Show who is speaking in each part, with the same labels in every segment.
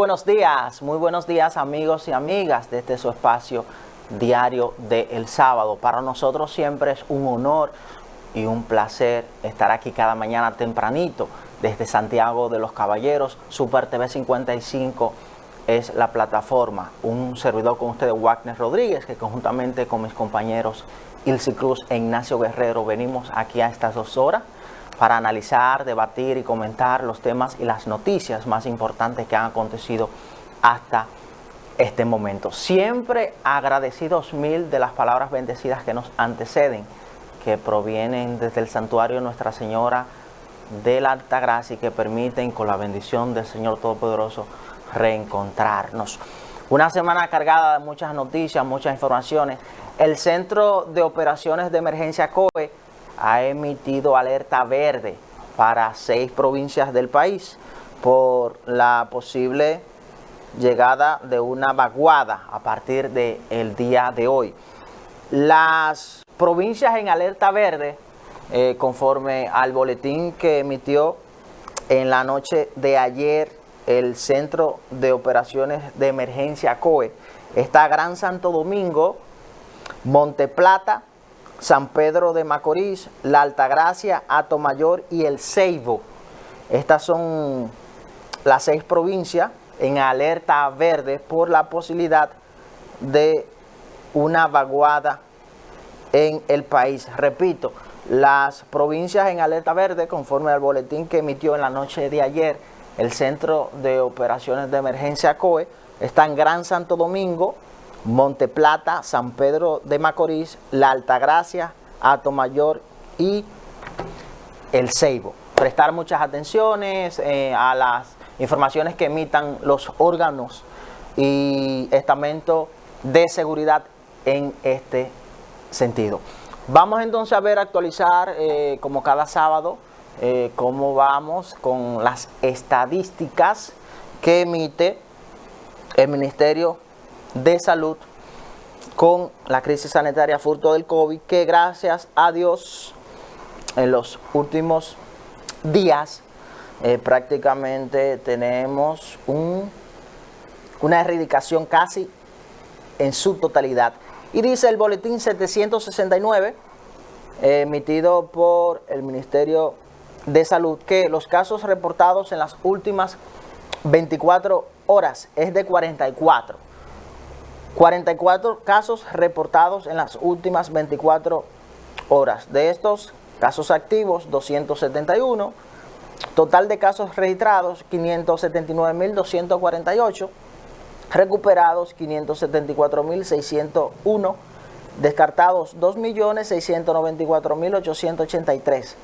Speaker 1: muy buenos días amigos y amigas de este su espacio diario del sábado. Para nosotros siempre es un honor y un placer estar aquí cada mañana tempranito desde Santiago de los Caballeros. Super TV 55 es la plataforma. Un servidor con ustedes, Wagner Rodríguez, que conjuntamente con mis compañeros Ilse Cruz e Ignacio Guerrero venimos aquí a estas 2 horas para analizar, debatir y comentar los temas y las noticias más importantes que han acontecido hasta este momento. Siempre agradecidos mil de las palabras bendecidas que nos anteceden, que provienen desde el santuario de Nuestra Señora de la Altagracia y que permiten, con la bendición del Señor Todopoderoso, reencontrarnos. Una semana cargada de muchas noticias, muchas informaciones. El Centro de Operaciones de Emergencia COE ha emitido alerta verde para 6 provincias del país por la posible llegada de una vaguada a partir del día de hoy. Las provincias en alerta verde, conforme al boletín que emitió en la noche de ayer el Centro de Operaciones de Emergencia COE, está Gran Santo Domingo, Monteplata, San Pedro de Macorís, La Altagracia, Atomayor y El Ceibo. Estas son las 6 provincias en alerta verde por la posibilidad de una vaguada en el país. Repito, las provincias en alerta verde, conforme al boletín que emitió en la noche de ayer el Centro de Operaciones de Emergencia COE, están Gran Santo Domingo, Monteplata, San Pedro de Macorís, La Altagracia, Atomayor y El Ceibo. Prestar muchas atenciones a las informaciones que emitan los órganos y estamentos de seguridad en este sentido. Vamos entonces a ver, actualizar como cada sábado cómo vamos con las estadísticas que emite el Ministerio de Salud con la crisis sanitaria fruto del COVID, que gracias a Dios en los últimos días prácticamente tenemos una erradicación casi en su totalidad. Y dice el boletín 769 emitido por el Ministerio de Salud que los casos reportados en las últimas 24 horas es de 44 casos reportados en las últimas 24 horas. De estos casos activos, 271. Total de casos registrados, 579.248. Recuperados, 574.601. Descartados, 2.694.883.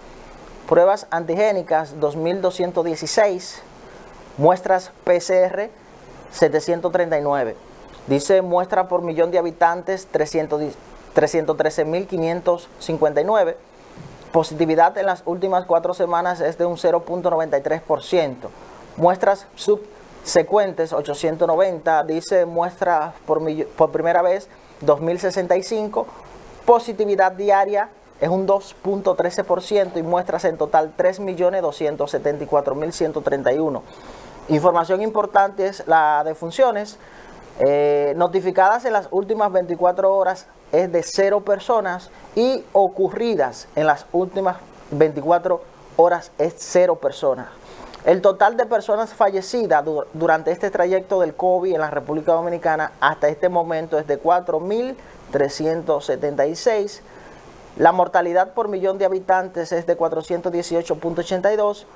Speaker 1: Pruebas antigénicas, 2.216. Muestras PCR, 739. Dice muestra por millón de habitantes 313.559. Positividad en las últimas 4 semanas es de un 0.93%. Muestras subsecuentes 890. Dice muestra por primera vez 2.065. Positividad diaria es un 2.13% y muestras en total 3.274.131. Información importante es la de defunciones. Notificadas en las últimas 24 horas es de 0 personas y ocurridas en las últimas 24 horas es 0 personas. El total de personas fallecidas durante este trayecto del COVID en la República Dominicana hasta este momento es de 4.376. La mortalidad por millón de habitantes es de 418.82.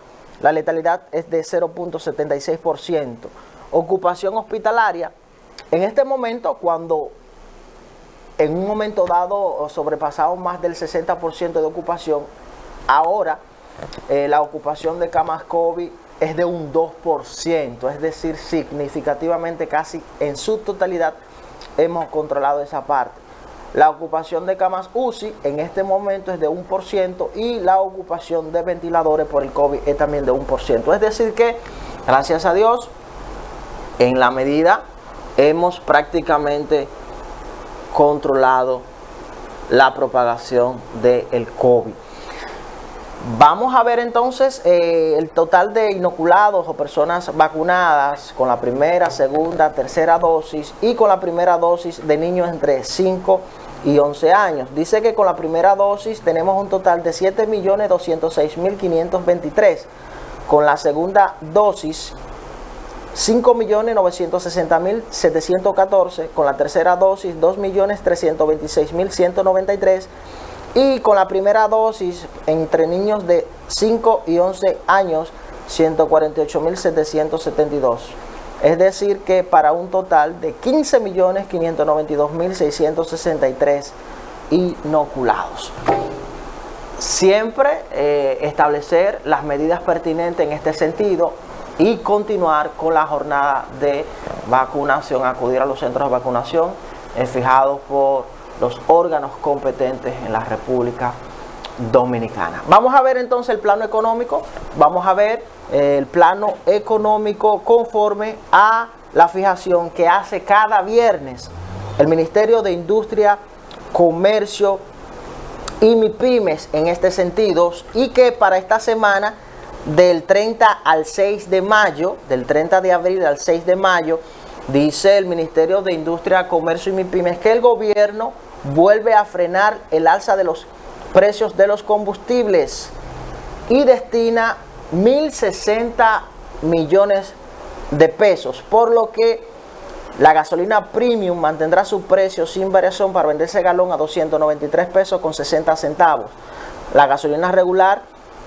Speaker 1: La letalidad es de 0.76%. Ocupación hospitalaria. En este momento, cuando en un momento dado sobrepasamos más del 60% de ocupación, ahora la ocupación de camas COVID es de un 2%, es decir, significativamente casi en su totalidad hemos controlado esa parte. La ocupación de camas UCI en este momento es de 1% y la ocupación de ventiladores por el COVID es también de 1%. Es decir que, gracias a Dios, en la medida hemos prácticamente controlado la propagación del COVID. Vamos a ver entonces el total de inoculados o personas vacunadas con la primera, segunda, tercera dosis y con la primera dosis de niños entre 5 y 11 años. Dice que con la primera dosis tenemos un total de 7.206.523. Con la segunda dosis 5.960.714. Con la tercera dosis 2.326.193. Y con la primera dosis entre niños de 5 y 11 años, 148.772. Es decir que para un total de 15.592.663 inoculados. Siempre establecer las medidas pertinentes en este sentido y continuar con la jornada de vacunación, acudir a los centros de vacunación fijados por los órganos competentes en la República Dominicana. Vamos a ver entonces el plano económico. Vamos a ver el plano económico conforme a la fijación que hace cada viernes el Ministerio de Industria, Comercio y MIPYMES en este sentido, y que para esta semana del 30 al 6 de mayo, del 30 de abril al 6 de mayo, dice el Ministerio de Industria, Comercio y MIPYMES que el gobierno vuelve a frenar el alza de los precios de los combustibles y destina 1.060 millones de pesos, por lo que la gasolina premium mantendrá su precio sin variación para venderse galón a 293 pesos con 60 centavos. La gasolina regular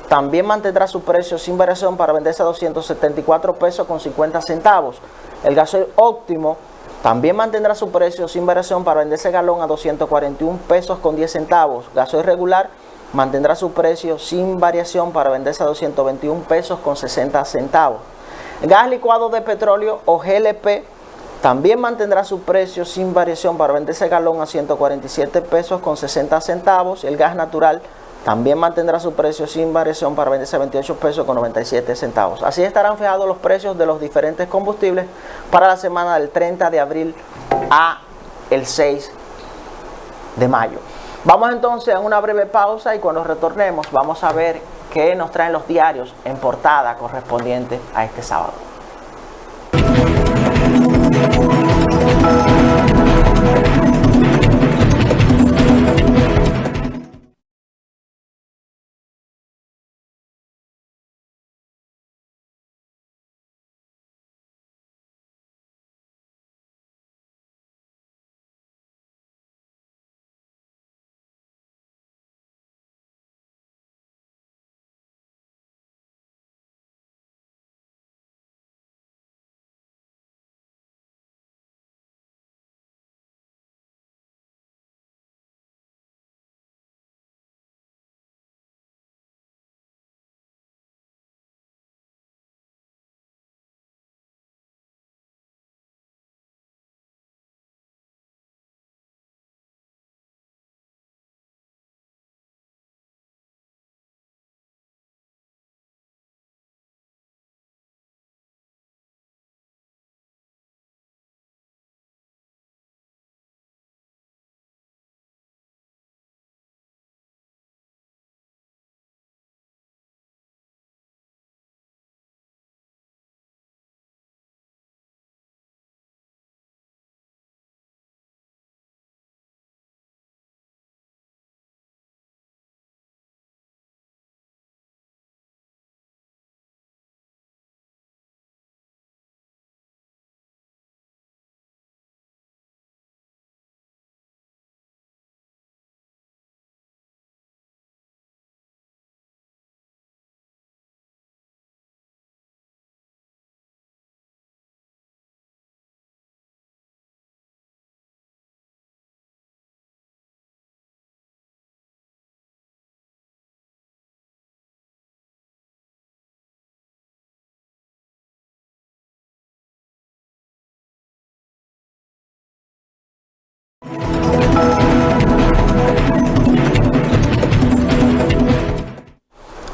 Speaker 1: también mantendrá su precio sin variación para venderse a 274 pesos con 50 centavos. El gasoil óptimo también mantendrá su precio sin variación para venderse galón a 241 pesos con 10 centavos. Gasoil regular mantendrá su precio sin variación para venderse a 221 pesos con 60 centavos. Gas licuado de petróleo o GLP también mantendrá su precio sin variación para venderse galón a 147 pesos con 60 centavos. El gas natural también mantendrá su precio sin variación para venderse a 28 pesos con 97 centavos. Así estarán fijados los precios de los diferentes combustibles para la semana del 30 de abril a el 6 de mayo. Vamos entonces a una breve pausa y cuando retornemos vamos a ver qué nos traen los diarios en portada correspondiente a este sábado.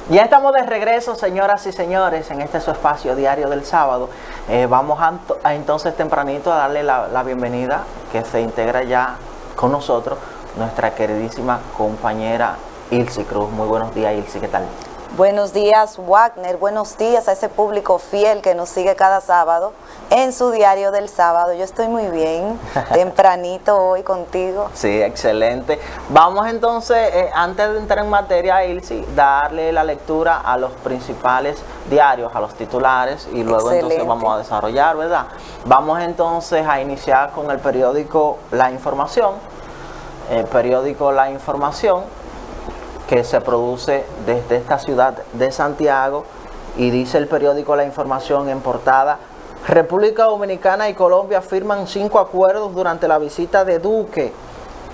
Speaker 1: Ya estamos de regreso, señoras y señores, en este su espacio diario del sábado. Vamos a entonces tempranito a darle la bienvenida, que se integra ya con nosotros, nuestra queridísima compañera Ilse Cruz. Muy buenos días, Ilse, ¿qué tal?
Speaker 2: Buenos días, Wagner. Buenos días a ese público fiel que nos sigue cada sábado en su diario del sábado. Yo estoy muy bien, tempranito hoy contigo.
Speaker 1: Sí, excelente. Vamos entonces, antes de entrar en materia, Ilse, darle la lectura a los principales diarios, a los titulares, y luego
Speaker 2: Excelente.
Speaker 1: Entonces vamos a desarrollar, ¿verdad? Vamos entonces a iniciar con el periódico La Información. El periódico La Información, que se produce desde esta ciudad de Santiago, y dice el periódico La Información en portada: República Dominicana y Colombia firman 5 acuerdos durante la visita de Duque.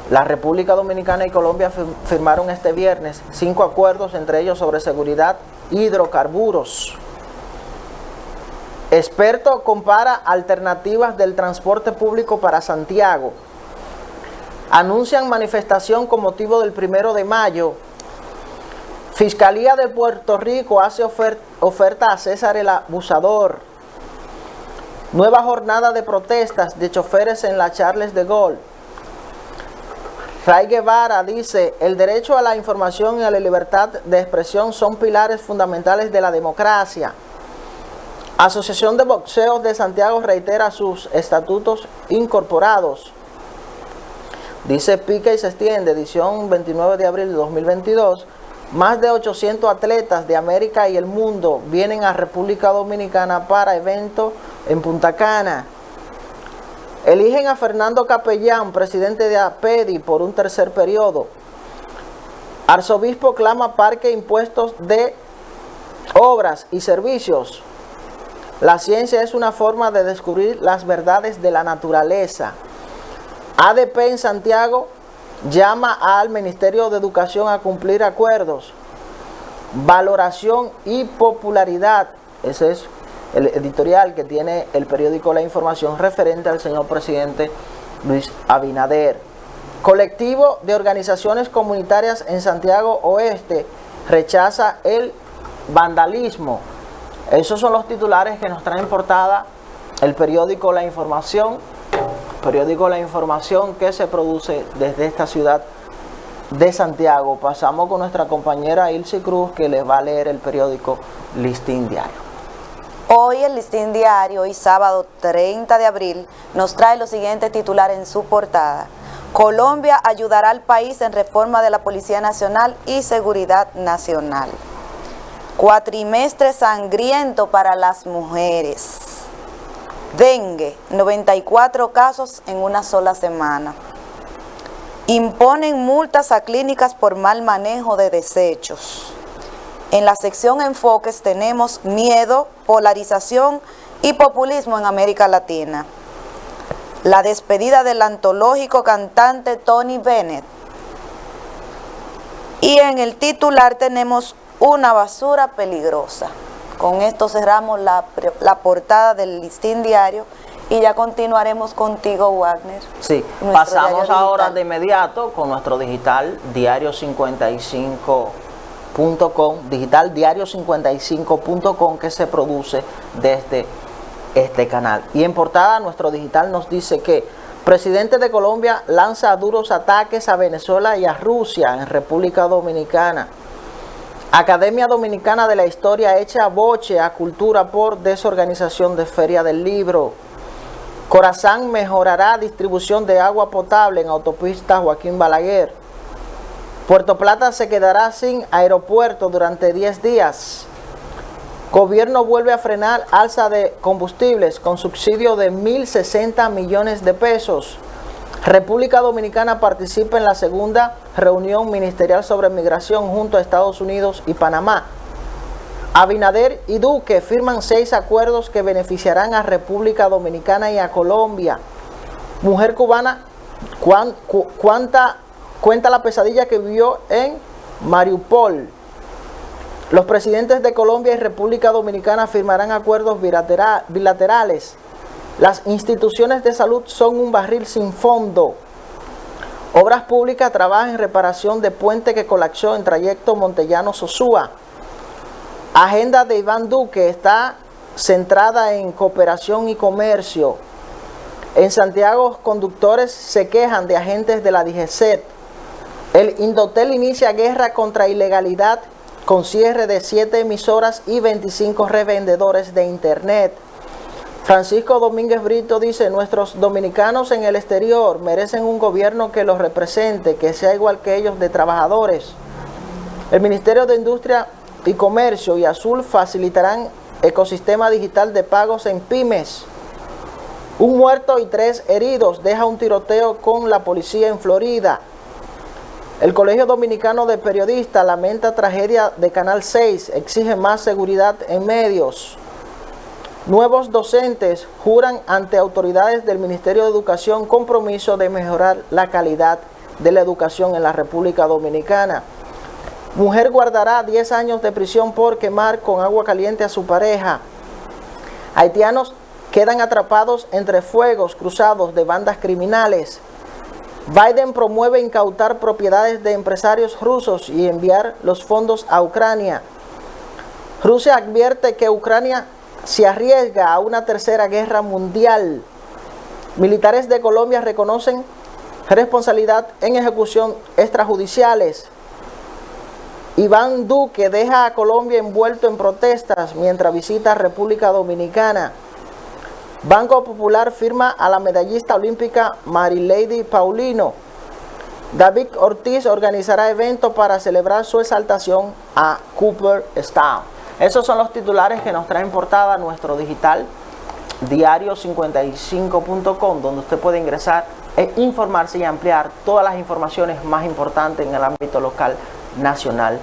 Speaker 1: La República Dominicana y Colombia firmaron este viernes 5 acuerdos, entre ellos sobre seguridad y hidrocarburos. Experto compara alternativas del transporte público para Santiago. Anuncian manifestación con motivo del 1 de mayo. Fiscalía de Puerto Rico hace oferta a César el Abusador. Nueva jornada de protestas de choferes en la Charles de Gaulle. Ray Guevara dice: el derecho a la información y a la libertad de expresión son pilares fundamentales de la democracia. Asociación de Boxeo de Santiago reitera sus estatutos incorporados. Dice Pica y se extiende, edición 29 de abril de 2022. Más de 800 atletas de América y el mundo vienen a República Dominicana para evento en Punta Cana. Eligen a Fernando Capellán, presidente de APEDI, por un 3er periodo. Arzobispo clama parque impuestos de obras y servicios. La ciencia es una forma de descubrir las verdades de la naturaleza. ADP en Santiago llama al Ministerio de Educación a cumplir acuerdos. Valoración y popularidad. Ese es el editorial que tiene el periódico La Información referente al señor presidente Luis Abinader. Colectivo de organizaciones comunitarias en Santiago Oeste rechaza el vandalismo. Esos son los titulares que nos trae en portada el periódico La Información. Periódico La Información que se produce desde esta ciudad de Santiago. Pasamos con nuestra compañera Ilse Cruz, que les va a leer el periódico Listín Diario.
Speaker 2: Hoy el Listín Diario, hoy sábado 30 de abril, nos trae los siguientes titulares en su portada. Colombia ayudará al país en reforma de la Policía Nacional y Seguridad Nacional. Cuatrimestre sangriento para las mujeres. Dengue, 94 casos en una sola semana. Imponen multas a clínicas por mal manejo de desechos. En la sección Enfoques tenemos miedo, polarización y populismo en América Latina. La despedida del antológico cantante Tony Bennett. Y en el titular tenemos una basura peligrosa. Con esto cerramos la portada del Listín Diario y ya continuaremos contigo, Wagner.
Speaker 1: Sí, pasamos ahora de inmediato con nuestro digital diario55.com, digital diario55.com, que se produce desde este canal. Y en portada nuestro digital nos dice que presidente de Colombia lanza duros ataques a Venezuela y a Rusia en República Dominicana. Academia Dominicana de la Historia echa boche a cultura por desorganización de Feria del Libro. Corazán mejorará distribución de agua potable en autopista Joaquín Balaguer. Puerto Plata se quedará sin aeropuerto durante 10 días. Gobierno vuelve a frenar alza de combustibles con subsidio de 1.060 millones de pesos. República Dominicana participa en la segunda reunión ministerial sobre migración junto a Estados Unidos y Panamá. Abinader y Duque firman 6 acuerdos que beneficiarán a República Dominicana y a Colombia. Mujer cubana cuenta la pesadilla que vivió en Mariupol. Los presidentes de Colombia y República Dominicana firmarán acuerdos bilaterales. Las instituciones de salud son un barril sin fondo. Obras Públicas trabaja en reparación de puente que colapsó en trayecto Montellano-Sosúa. Agenda de Iván Duque está centrada en cooperación y comercio. En Santiago, conductores se quejan de agentes de la DGCET. El Indotel inicia guerra contra ilegalidad
Speaker 3: con cierre de 7 emisoras y 25 revendedores de internet. Francisco Domínguez Brito dice: nuestros dominicanos en el exterior merecen un gobierno que los represente, que sea igual que ellos de trabajadores. El Ministerio de Industria y Comercio y Azul facilitarán ecosistema digital de pagos en pymes. Un muerto y 3 heridos deja un tiroteo con la policía en Florida. El Colegio Dominicano de Periodistas lamenta tragedia de Canal 6, exige más seguridad en medios. Nuevos docentes juran ante autoridades del Ministerio de Educación compromiso de mejorar la calidad de la educación en la República Dominicana. Mujer guardará 10 años de prisión por quemar con agua caliente a su pareja. Haitianos quedan atrapados entre fuegos cruzados de bandas criminales. Biden promueve incautar propiedades de empresarios rusos y enviar los fondos a Ucrania. Rusia advierte que Ucrania se arriesga a una tercera guerra mundial. Militares de Colombia reconocen responsabilidad en ejecución extrajudiciales. Iván Duque deja a Colombia envuelto en protestas mientras visita República Dominicana. Banco Popular firma a la medallista olímpica Marilady Paulino. David Ortiz organizará evento para celebrar su exaltación a Cooperstown. Esos son los titulares que nos trae en portada nuestro digital diario55.com, donde usted puede ingresar e informarse y ampliar todas las informaciones más importantes en el ámbito local, nacional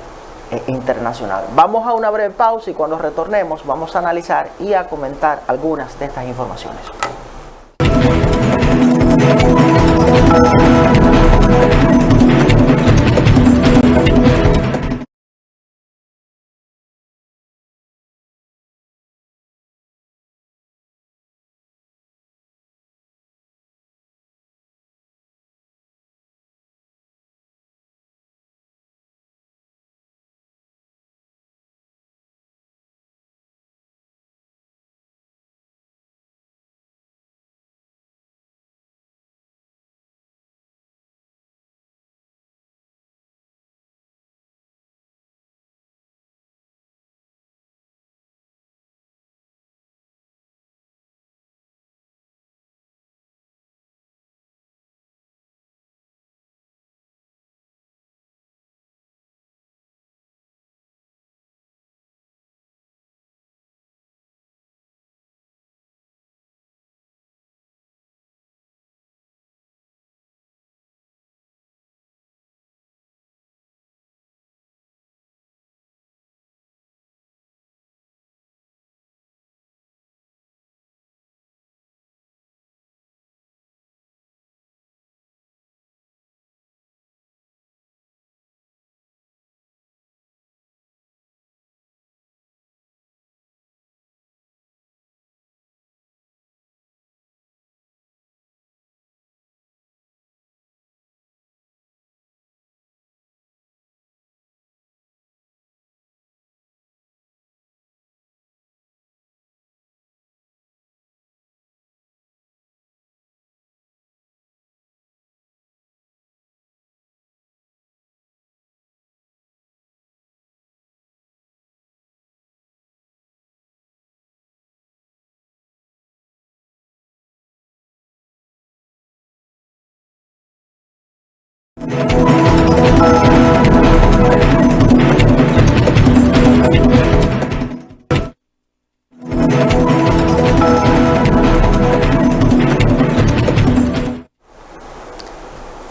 Speaker 3: e internacional. Vamos a una breve pausa y cuando retornemos vamos a analizar y a comentar algunas de estas informaciones.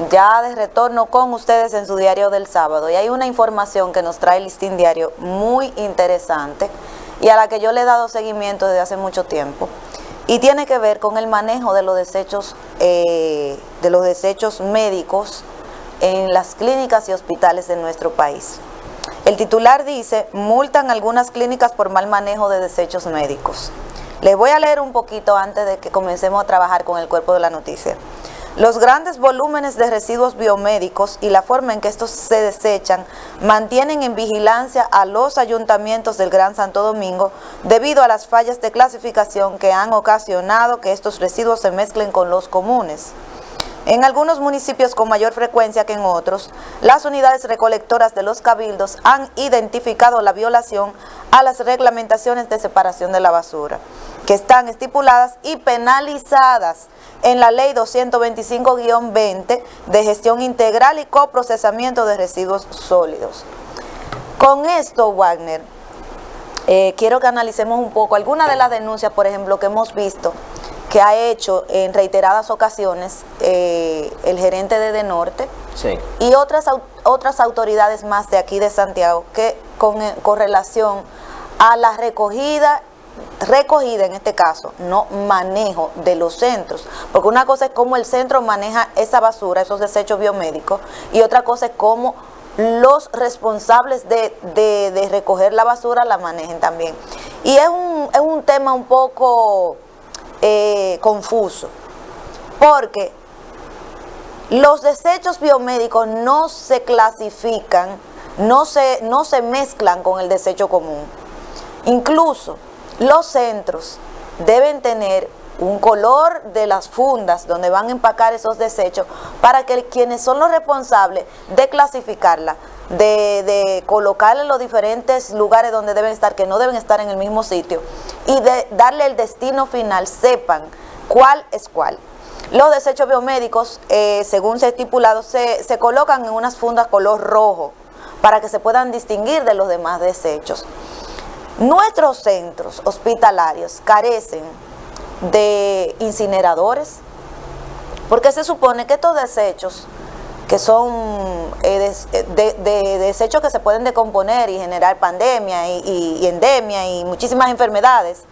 Speaker 2: Ya de retorno con ustedes en su diario del sábado, y hay una información que nos trae el Listín Diario muy interesante y a la que yo le he dado seguimiento desde hace mucho tiempo, y tiene que ver con el manejo de los desechos médicos en las clínicas y hospitales de nuestro país. El titular dice: multan algunas clínicas por mal manejo de desechos médicos. Les voy a leer un poquito antes de que comencemos a trabajar con el cuerpo de la noticia. Los grandes volúmenes de residuos biomédicos y la forma en que estos se desechan mantienen en vigilancia a los ayuntamientos del Gran Santo Domingo debido a las fallas de clasificación que han ocasionado que estos residuos se mezclen con los comunes. En algunos municipios con mayor frecuencia que en otros, las unidades recolectoras de los cabildos han identificado la violación a las reglamentaciones de separación de la basura, que están estipuladas y penalizadas en la Ley 225-20 de gestión integral y coprocesamiento de residuos sólidos. Con esto, Wagner, quiero que analicemos un poco algunas de las denuncias, por ejemplo, que hemos visto que ha hecho en reiteradas ocasiones el gerente de Edenorte,
Speaker 1: Sí.
Speaker 2: y otras autoridades más de aquí de Santiago, que con relación a la recogida en este caso, no manejo de los centros, porque una cosa es cómo el centro maneja esa basura, esos desechos biomédicos, y otra cosa es cómo los responsables de recoger la basura la manejen también. Y es un tema un poco confuso, porque los desechos biomédicos no se clasifican, no se mezclan con el desecho común. Incluso los centros deben tener un color de las fundas donde van a empacar esos desechos para que quienes son los responsables de clasificarla, de colocarla en los diferentes lugares donde deben estar, que no deben estar en el mismo sitio, y de darle el destino final, sepan cuál es cuál. Los desechos biomédicos, según se ha estipulado, se colocan en unas fundas color rojo para que se puedan distinguir de los demás desechos. Nuestros centros hospitalarios carecen de incineradores, porque se supone que estos desechos, que son desechos que se pueden decomponer y generar pandemia y endemia y muchísimas enfermedades,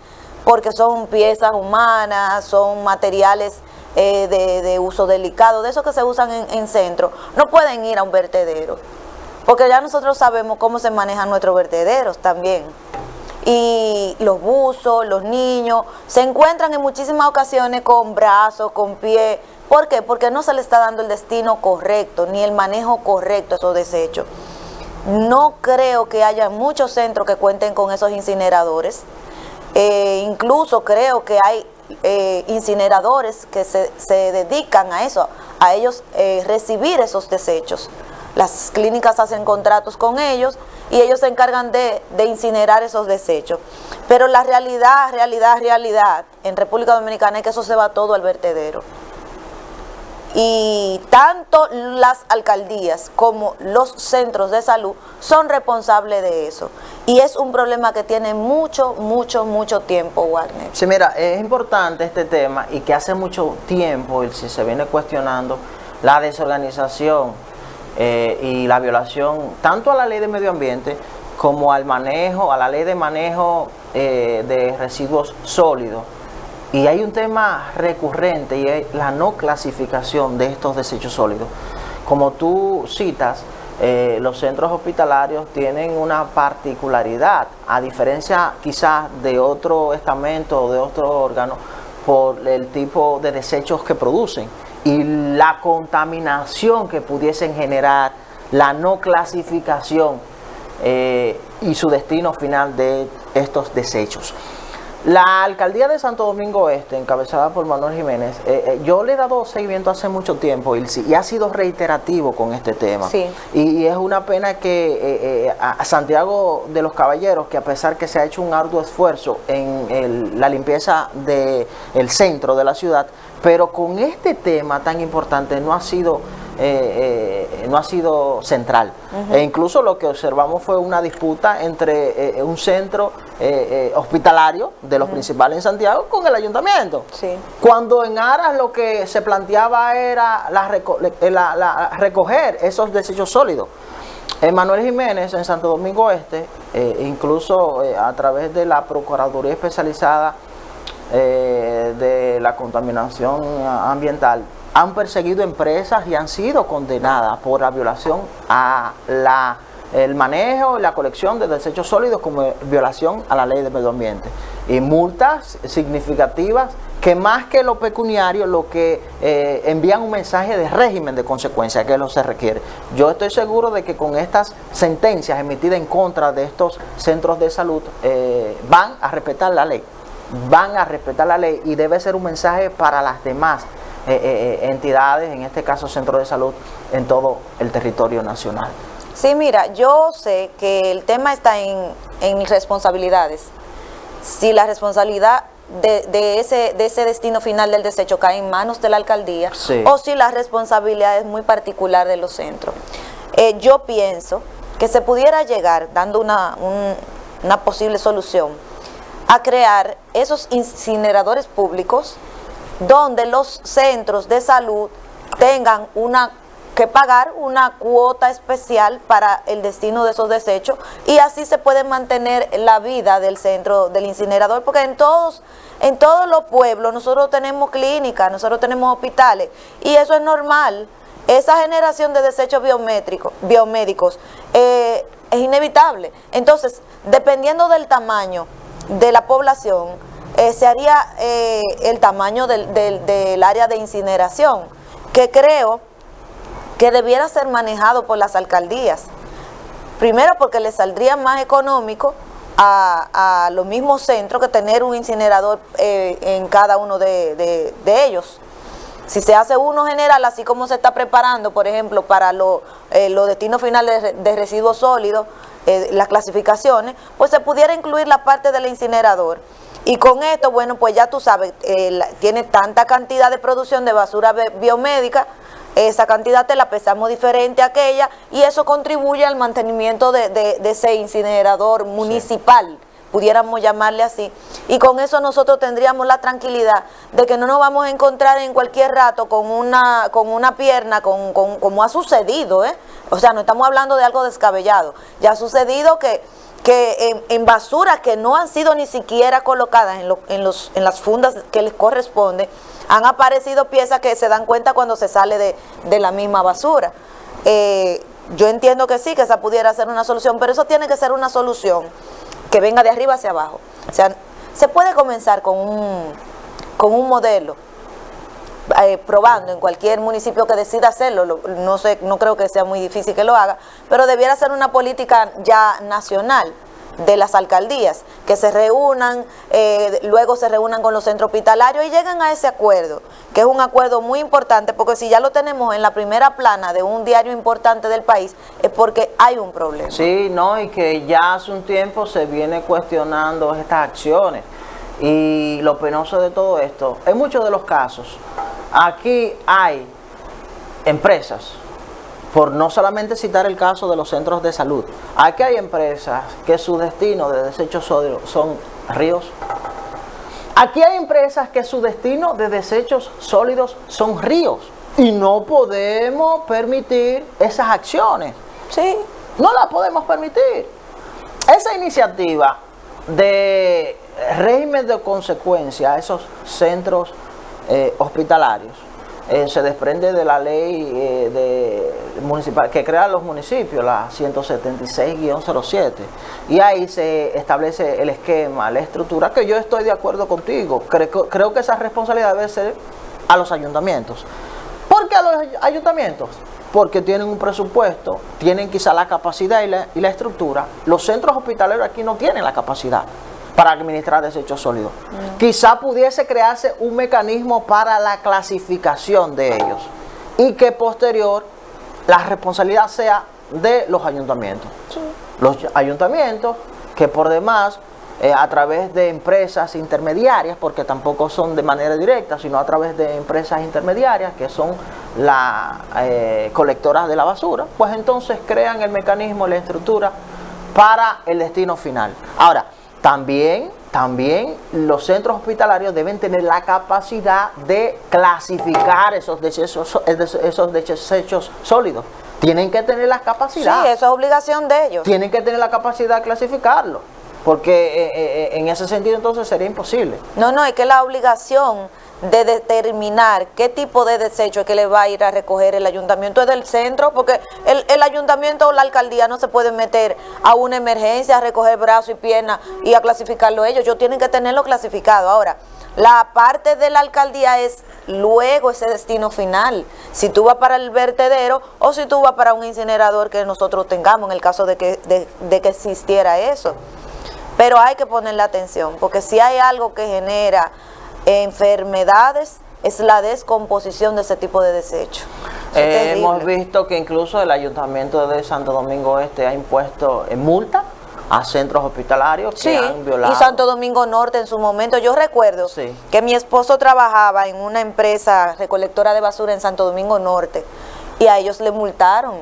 Speaker 2: porque son piezas humanas, son materiales de uso delicado, de esos que se usan en centro, no pueden ir a un vertedero, porque ya nosotros sabemos cómo se manejan nuestros vertederos también. Y los buzos, los niños, se encuentran en muchísimas ocasiones con brazos, con pies. ¿Por qué? Porque no se le está dando el destino correcto, ni el manejo correcto a esos desechos. No creo que haya muchos centros que cuenten con esos incineradores. Incluso creo que hay incineradores que se dedican a eso, a ellos recibir esos desechos. Las clínicas hacen contratos con ellos y ellos se encargan de incinerar esos desechos. Pero la realidad en República Dominicana es que eso se va todo al vertedero. Y tanto las alcaldías como los centros de salud son responsables de eso. Y es un problema que tiene mucho tiempo, Wagner.
Speaker 1: Sí, mira, es importante este tema y que hace mucho tiempo se viene cuestionando la desorganización y la violación tanto a la ley de medio ambiente como al manejo, a la ley de manejo de residuos sólidos. Y hay un tema recurrente y es la no clasificación de estos desechos sólidos. Como tú citas, los centros hospitalarios tienen una particularidad, a diferencia quizás de otro estamento o de otro órgano, por el tipo de desechos que producen y la contaminación que pudiesen generar, la no clasificación y su destino final de estos desechos. La alcaldía de Santo Domingo Este, encabezada por Manuel Jiménez, yo le he dado seguimiento hace mucho tiempo y ha sido reiterativo con este tema.
Speaker 2: Sí.
Speaker 1: Y es una pena que a Santiago de los Caballeros, que a pesar que se ha hecho un arduo esfuerzo en la limpieza del centro de la ciudad, pero con este tema tan importante no ha sido central. E incluso lo que observamos fue una disputa entre un centro hospitalario de los principales en Santiago con el ayuntamiento.
Speaker 2: Sí.
Speaker 1: Cuando en aras lo que se planteaba era recoger esos desechos sólidos. Manuel Jiménez en Santo Domingo Este, incluso a través de la Procuraduría Especializada de la Contaminación Ambiental, han perseguido empresas y han sido condenadas por la violación a el manejo y la colección de desechos sólidos como violación a la ley de medio ambiente. Y multas significativas que más que lo pecuniario, lo que envían un mensaje de régimen de consecuencia, que es lo que se requiere. Yo estoy seguro de que con estas sentencias emitidas en contra de estos centros de salud van a respetar la ley. Van a respetar la ley y debe ser un mensaje para las demás entidades, en este caso centros de salud, en todo el territorio nacional.
Speaker 2: Sí, mira, yo sé que el tema está en responsabilidades. Si la responsabilidad de ese destino final del desecho cae en manos de la alcaldía,
Speaker 1: sí,
Speaker 2: o si la responsabilidad es muy particular de los centros. Yo pienso que se pudiera llegar, dando una posible solución, a crear esos incineradores públicos donde los centros de salud tengan que pagar una cuota especial para el destino de esos desechos, y así se puede mantener la vida del centro del incinerador, porque en todos los pueblos nosotros tenemos clínicas, nosotros tenemos hospitales, y eso es normal. Esa generación de desechos biomédicos es inevitable. Entonces, dependiendo del tamaño de la población, se haría el tamaño del área de incineración, que creo que debiera ser manejado por las alcaldías. Primero, porque les saldría más económico a los mismos centros que tener un incinerador en cada uno de ellos. Si se hace uno general, así como se está preparando, por ejemplo, para los destinos finales de residuos sólidos, las clasificaciones, pues se pudiera incluir la parte del incinerador. Y con esto, bueno, pues ya tú sabes, tiene tanta cantidad de producción de basura biomédica, esa cantidad te la pesamos diferente a aquella, y eso contribuye al mantenimiento de ese incinerador municipal. Sí, pudiéramos llamarle así, y con eso nosotros tendríamos la tranquilidad de que no nos vamos a encontrar en cualquier rato con una pierna, como ha sucedido, o sea, no estamos hablando de algo descabellado, ya ha sucedido que en basuras que no han sido ni siquiera colocadas en las fundas que les corresponde, han aparecido piezas que se dan cuenta cuando se sale de la misma basura. Yo entiendo que sí, que esa pudiera ser una solución, pero eso tiene que ser una solución que venga de arriba hacia abajo. O sea, se puede comenzar con un modelo, probando en cualquier municipio que decida hacerlo. No creo que sea muy difícil que lo haga, pero debiera ser una política ya nacional de las alcaldías, que se reúnan, luego se reúnan con los centros hospitalarios y lleguen a ese acuerdo, que es un acuerdo muy importante, porque si ya lo tenemos en la primera plana de un diario importante del país, es porque hay un problema.
Speaker 1: Sí, no, y que ya hace un tiempo se viene cuestionando estas acciones. Y lo penoso de todo esto, en muchos de los casos, aquí hay empresas, por no solamente citar el caso de los centros de salud, aquí hay empresas que su destino de desechos sólidos son ríos. Aquí hay empresas que su destino de desechos sólidos son ríos. Y no podemos permitir esas acciones.
Speaker 2: Sí.
Speaker 1: No las podemos permitir. Esa iniciativa de régimen de consecuencia a esos centros hospitalarios se desprende de la ley municipal que crea los municipios, la 176-07, y ahí se establece el esquema, la estructura, que yo estoy de acuerdo contigo. Creo que esa responsabilidad debe ser a los ayuntamientos. ¿Por qué a los ayuntamientos? Porque tienen un presupuesto, tienen quizá la capacidad y la estructura. Los centros hospitalarios aquí no tienen la capacidad para administrar desechos sólidos. No. Quizá pudiese crearse un mecanismo para la clasificación de ellos y que posterior la responsabilidad sea de los ayuntamientos. Sí. Los ayuntamientos que por demás a través de empresas intermediarias, porque tampoco son de manera directa, sino a través de empresas intermediarias que son las colectoras de la basura, pues entonces crean el mecanismo, la estructura para el destino final. Ahora, también los centros hospitalarios deben tener la capacidad de clasificar esos desechos sólidos. Tienen que tener la capacidad.
Speaker 2: Sí, eso es obligación de ellos.
Speaker 1: Tienen que tener la capacidad de clasificarlo, porque en ese sentido entonces sería imposible.
Speaker 2: No, es que la obligación de determinar qué tipo de desecho es que le va a ir a recoger el ayuntamiento es del centro, porque el ayuntamiento o la alcaldía no se pueden meter a una emergencia a recoger brazo y pierna y a clasificarlo ellos tienen que tenerlo clasificado. Ahora, la parte de la alcaldía es luego ese destino final, si tú vas para el vertedero o si tú vas para un incinerador que nosotros tengamos, en el caso de que existiera eso. Pero hay que ponerle atención, porque si hay algo que genera enfermedades es la descomposición de ese tipo de desechos.
Speaker 1: Hemos visto que incluso el Ayuntamiento de Santo Domingo Este ha impuesto multa a centros hospitalarios que han violado.
Speaker 2: Y Santo Domingo Norte en su momento. Yo recuerdo que mi esposo trabajaba en una empresa recolectora de basura en Santo Domingo Norte y a ellos le multaron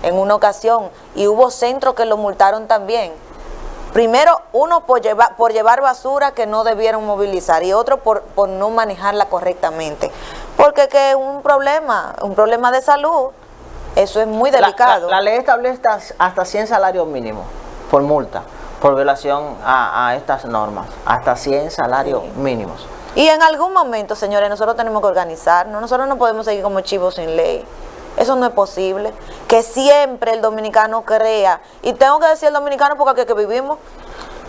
Speaker 2: en una ocasión y hubo centros que lo multaron también. Primero, uno por llevar basura que no debieron movilizar y otro por no manejarla correctamente. Porque que es un problema de salud. Eso es muy delicado.
Speaker 1: La ley establece hasta 100 salarios mínimos por multa, por violación a estas normas. Hasta 100 salarios mínimos.
Speaker 2: Y en algún momento, señores, nosotros tenemos que organizarnos. Nosotros no podemos seguir como chivos sin ley. Eso no es posible. Que siempre el dominicano crea, y tengo que decir el dominicano porque aquí que vivimos,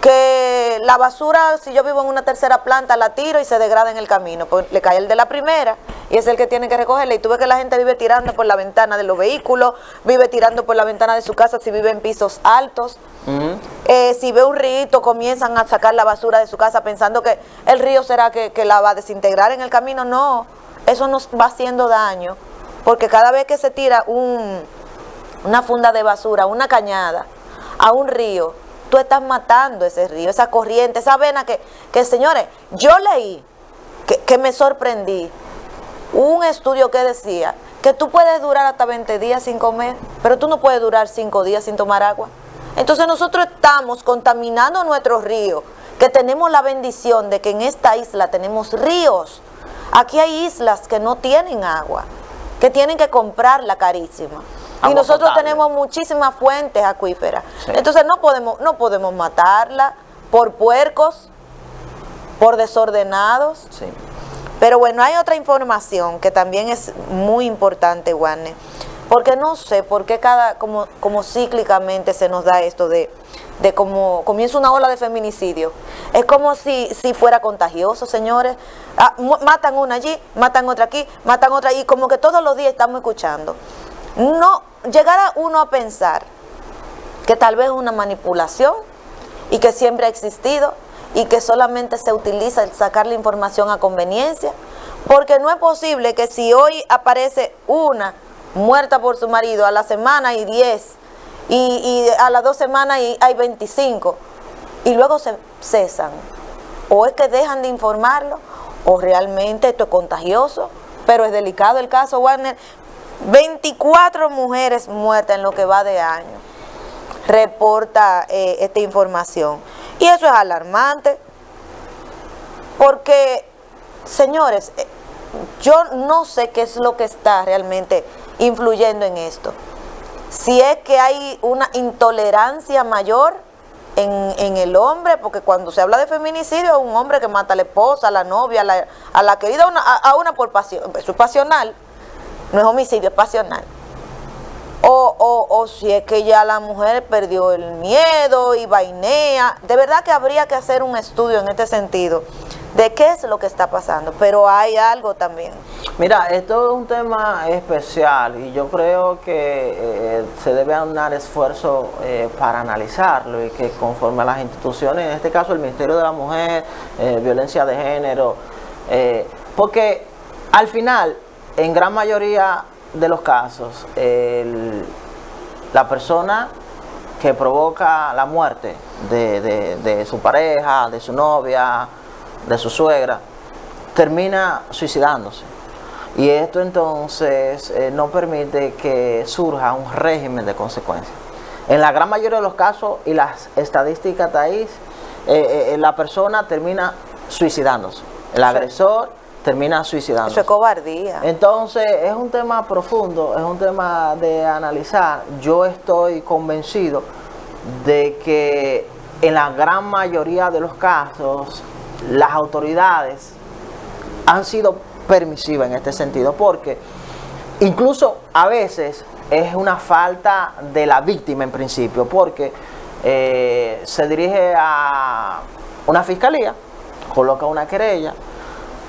Speaker 2: que la basura, si yo vivo en una tercera planta, la tiro y se degrada en el camino, pues le cae el de la primera y es el que tiene que recogerla. Y tú ves que la gente vive tirando por la ventana de los vehículos, vive tirando por la ventana de su casa si vive en pisos altos. Si ve un río, comienzan a sacar la basura de su casa pensando que el río será que la va a desintegrar en el camino. No, eso nos va haciendo daño, porque cada vez que se tira una funda de basura, una cañada a un río, tú estás matando ese río, esa corriente, esa vena que señores, yo leí, que me sorprendí, un estudio que decía que tú puedes durar hasta 20 días sin comer, pero tú no puedes durar 5 días sin tomar agua. Entonces nosotros estamos contaminando nuestros ríos, que tenemos la bendición de que en esta isla tenemos ríos. Aquí hay islas que no tienen agua, que tienen que comprarla carísima. Y nosotros tenemos muchísimas fuentes acuíferas. Entonces no podemos matarla por puercos, por desordenados. Pero bueno, hay otra información que también es muy importante, Warner, porque no sé por qué como cíclicamente se nos da esto de como comienza una ola de feminicidio. Es como si fuera contagioso, señores. Matan una allí, matan otra aquí, matan otra, y como que todos los días estamos escuchando. No, llegar a uno a pensar que tal vez es una manipulación y que siempre ha existido y que solamente se utiliza el sacar la información a conveniencia, porque no es posible que si hoy aparece una muerta por su marido, a la semana hay 10 y a las 2 semanas hay 25 y luego se cesan, o es que dejan de informarlo o realmente esto es contagioso. Pero es delicado el caso, Warner. 24 mujeres muertas en lo que va de año, reporta esta información. Y eso es alarmante, porque, señores, yo no sé qué es lo que está realmente influyendo en esto. Si es que hay una intolerancia mayor en el hombre, porque cuando se habla de feminicidio es un hombre que mata a la esposa, a la novia, a la querida, a una por pasión. Eso es pasional. No es homicidio, es pasional. O si es que ya la mujer perdió el miedo y vainea. De verdad que habría que hacer un estudio en este sentido de qué es lo que está pasando. Pero hay algo también.
Speaker 1: Mira, esto es un tema especial y yo creo que se debe aunar esfuerzo para analizarlo, y que conforme a las instituciones, en este caso el Ministerio de la Mujer, Violencia de Género, porque al final, en gran mayoría de los casos, la persona que provoca la muerte de su pareja, de su novia, de su suegra, termina suicidándose. Y esto entonces no permite que surja un régimen de consecuencias. En la gran mayoría de los casos, y las estadísticas Thais, la persona termina suicidándose. El agresor termina suicidándose.
Speaker 2: Eso es cobardía.
Speaker 1: Entonces es un tema profundo, es un tema de analizar. Yo estoy convencido de que en la gran mayoría de los casos las autoridades han sido permisivas en este sentido, porque incluso a veces es una falta de la víctima en principio, porque se dirige a una fiscalía, coloca una querella,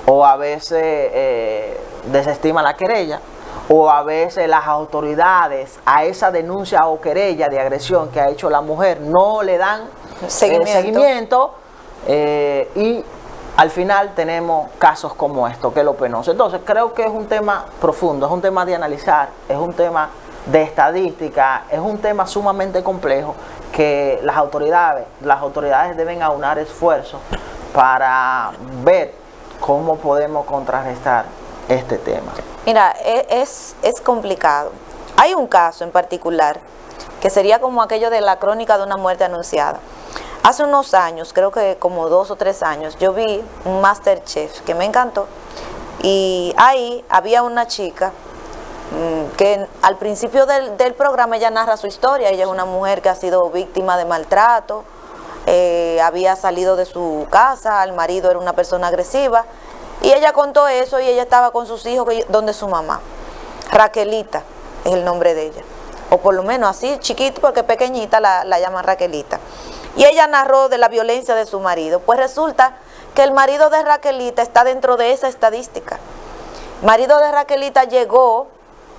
Speaker 1: o a veces desestima la querella, o a veces las autoridades a esa denuncia o querella de agresión que ha hecho la mujer no le dan seguimiento, y al final tenemos casos como esto, que es lo penoso. Entonces creo que es un tema profundo, es un tema de analizar, es un tema de estadística, es un tema sumamente complejo que las autoridades deben aunar esfuerzos para ver cómo podemos contrarrestar este tema.
Speaker 2: Mira, es complicado. Hay un caso en particular que sería como aquello de la crónica de una muerte anunciada. Hace unos años, creo que como 2 o 3 años, yo vi un MasterChef que me encantó y ahí había una chica que al principio del programa ella narra su historia. Ella es una mujer que ha sido víctima de maltrato, había salido de su casa, el marido era una persona agresiva y ella contó eso y ella estaba con sus hijos donde su mamá. Raquelita es el nombre de ella, o por lo menos así chiquito porque pequeñita la llaman Raquelita. Y ella narró de la violencia de su marido. Pues resulta que el marido de Raquelita está dentro de esa estadística. El marido de Raquelita llegó,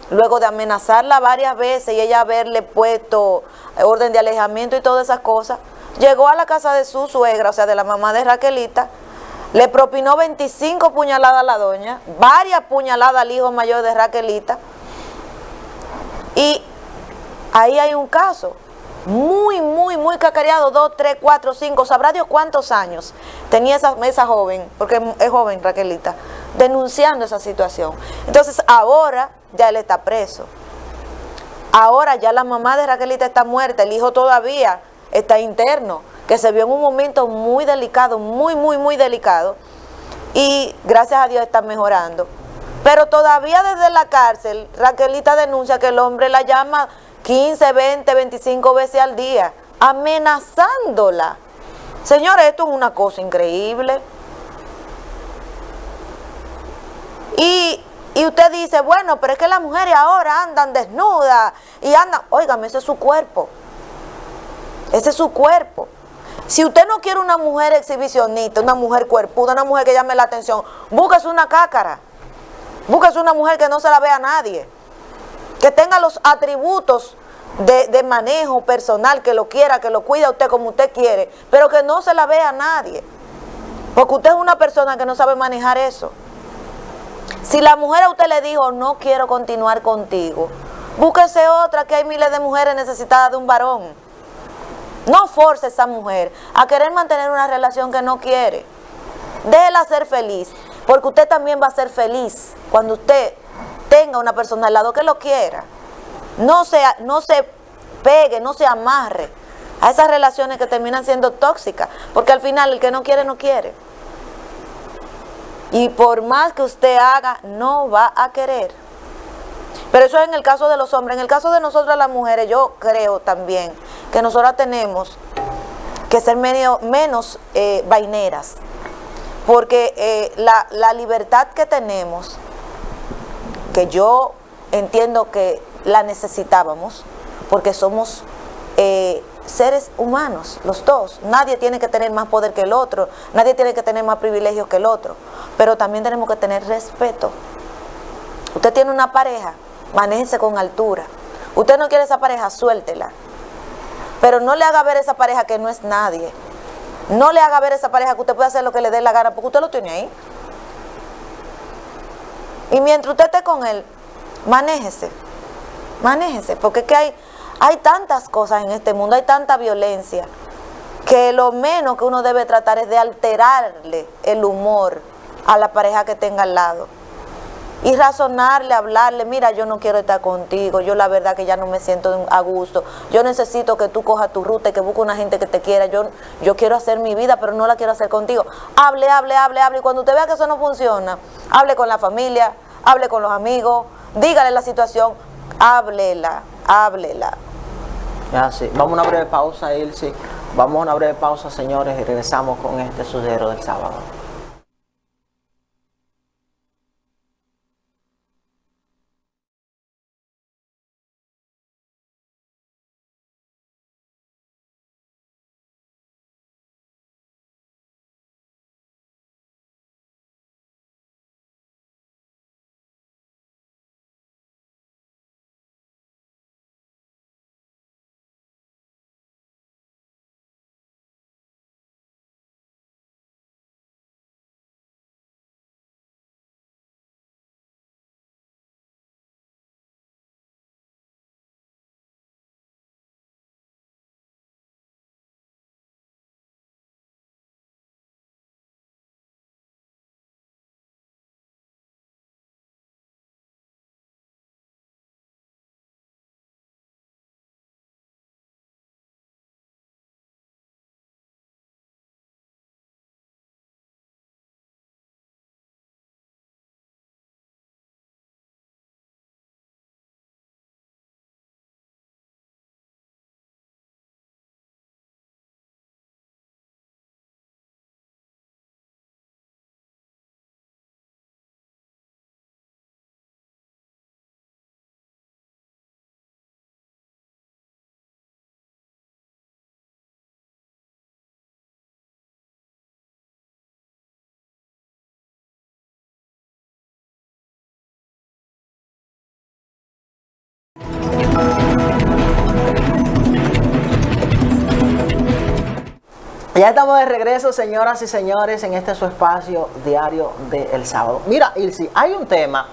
Speaker 2: luego de amenazarla varias veces y ella haberle puesto orden de alejamiento y todas esas cosas, llegó a la casa de su suegra, o sea, de la mamá de Raquelita, le propinó 25 puñaladas a la doña, varias puñaladas al hijo mayor de Raquelita, y ahí hay un caso muy cacareado, 2, 3, 4, 5, sabrá Dios cuántos años tenía esa joven, porque es joven Raquelita, denunciando esa situación. Entonces ahora ya él está preso, ahora ya la mamá de Raquelita está muerta, el hijo todavía está interno, que se vio en un momento muy delicado, muy delicado, y gracias a Dios está mejorando. Pero todavía desde la cárcel Raquelita denuncia que el hombre la llama 15, 20, 25 veces al día, amenazándola. Señores, esto es una cosa increíble. Y usted dice, bueno, pero es que las mujeres ahora andan desnudas y andan, óigame, ese es su cuerpo. Ese es su cuerpo. Si usted no quiere una mujer exhibicionista, una mujer cuerpuda, una mujer que llame la atención, búsquese una cácara. Búsquese una mujer que no se la vea a nadie, que tenga los atributos de manejo personal, que lo quiera, que lo cuida usted como usted quiere, pero que no se la vea a nadie, porque usted es una persona que no sabe manejar eso. Si la mujer a usted le dijo, no quiero continuar contigo, búsquese otra, que hay miles de mujeres necesitadas de un varón. No force a esa mujer a querer mantener una relación que no quiere. Déjela ser feliz, porque usted también va a ser feliz cuando usted tenga una persona al lado que lo quiera. No se pegue, no se amarre a esas relaciones que terminan siendo tóxicas, porque al final el que no quiere, no quiere. Y por más que usted haga, no va a querer. Pero eso es en el caso de los hombres. En el caso de nosotras las mujeres, yo creo también que nosotras tenemos que ser menos vaineras, porque la libertad que tenemos, que yo entiendo que la necesitábamos, porque somos seres humanos, los dos. Nadie tiene que tener más poder que el otro, nadie tiene que tener más privilegios que el otro, pero también tenemos que tener respeto. Usted tiene una pareja, manéjese con altura. Usted no quiere esa pareja, suéltela, pero no le haga ver a esa pareja que no es nadie. No le haga ver a esa pareja que usted puede hacer lo que le dé la gana, porque usted lo tiene ahí. Y mientras usted esté con él, manéjese, porque es que hay tantas cosas en este mundo, hay tanta violencia, que lo menos que uno debe tratar es de alterarle el humor a la pareja que tenga al lado. Y razonarle, hablarle, mira, yo no quiero estar contigo, yo la verdad que ya no me siento a gusto, yo necesito que tú cojas tu ruta y que busques una gente que te quiera, yo quiero hacer mi vida, pero no la quiero hacer contigo. Hable, y cuando usted vea que eso no funciona, hable con la familia, hable con los amigos, dígale la situación, háblela.
Speaker 1: Así. Vamos a una breve pausa, Ilse. Vamos a una breve pausa, señores, y regresamos con este Sudero del sábado.
Speaker 3: Ya estamos de regreso, señoras y señores, en este su espacio diario del sábado. Mira, Ilse, hay un tema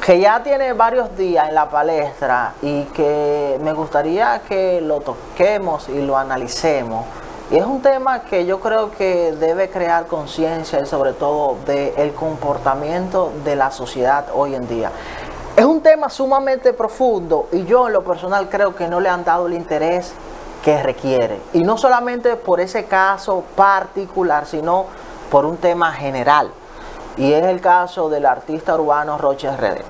Speaker 3: que ya tiene varios días en la palestra y que me gustaría que lo toquemos y lo analicemos. Y es un tema que yo creo que debe crear conciencia y sobre todo del comportamiento de la sociedad hoy en día. Es un tema sumamente profundo y yo en lo personal creo que no le han dado el interés que requiere. Y no solamente por ese caso particular, sino por un tema general. Y es el caso del artista urbano Roche RD.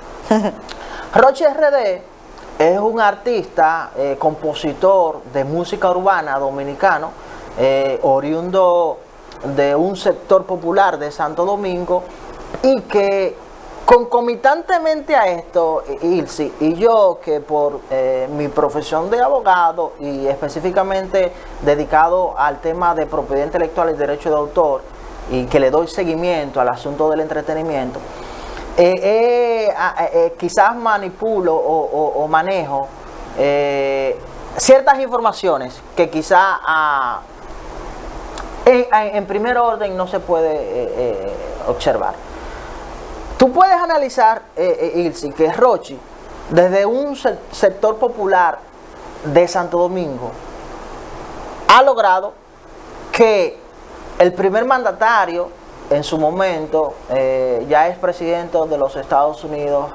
Speaker 3: Roche RD es un artista, compositor de música urbana dominicano, oriundo de un sector popular de Santo Domingo, y que concomitantemente a esto, Ilse, y yo que por mi profesión de abogado y específicamente dedicado al tema de propiedad intelectual y derecho de autor, y que le doy seguimiento al asunto del entretenimiento, quizás manipulo o manejo ciertas informaciones que quizás en primer orden no se puede observar. Tú puedes analizar, Ilse, que Roche, desde un sector popular de Santo Domingo, ha logrado que el primer mandatario, en su momento, ya es presidente de los Estados Unidos,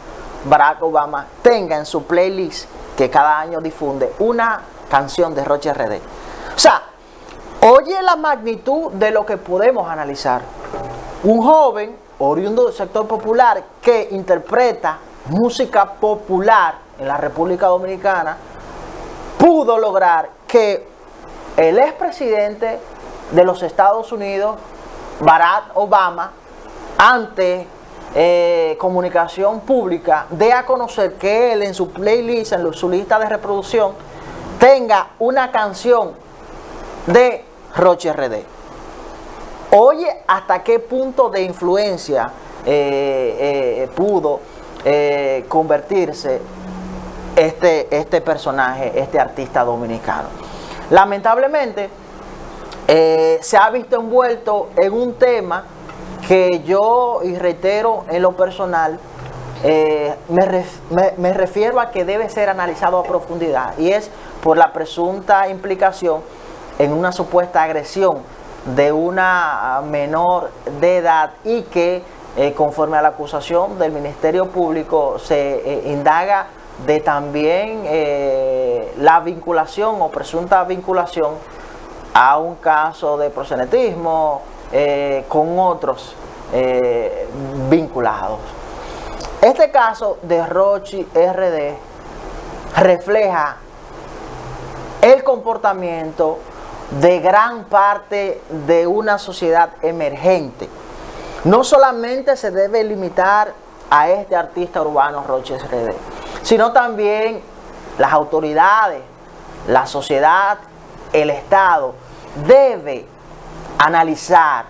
Speaker 3: Barack Obama, tenga en su playlist, que cada año difunde, una canción de Roche RD. O sea, oye la magnitud de lo que podemos analizar. Un joven oriundo del sector popular que interpreta música popular en la República Dominicana pudo lograr que el expresidente de los Estados Unidos, Barack Obama, ante comunicación pública, dé a conocer que él en su playlist, en su lista de reproducción, tenga una canción de Roche RD. Oye, hasta qué punto de influencia pudo convertirse este personaje, este artista dominicano. Lamentablemente, se ha visto envuelto en un tema que yo, y reitero en lo personal, me refiero a que debe ser analizado a profundidad, y es por la presunta implicación en una supuesta agresión de una menor de edad, y que conforme a la acusación del Ministerio Público se indaga de también la vinculación o presunta vinculación a un caso de proxenetismo con otros vinculados. Este caso de Roche RD refleja el comportamiento de gran parte de una sociedad emergente. No solamente se debe limitar a este artista urbano Roche RD, sino también las autoridades, la sociedad, el Estado debe analizar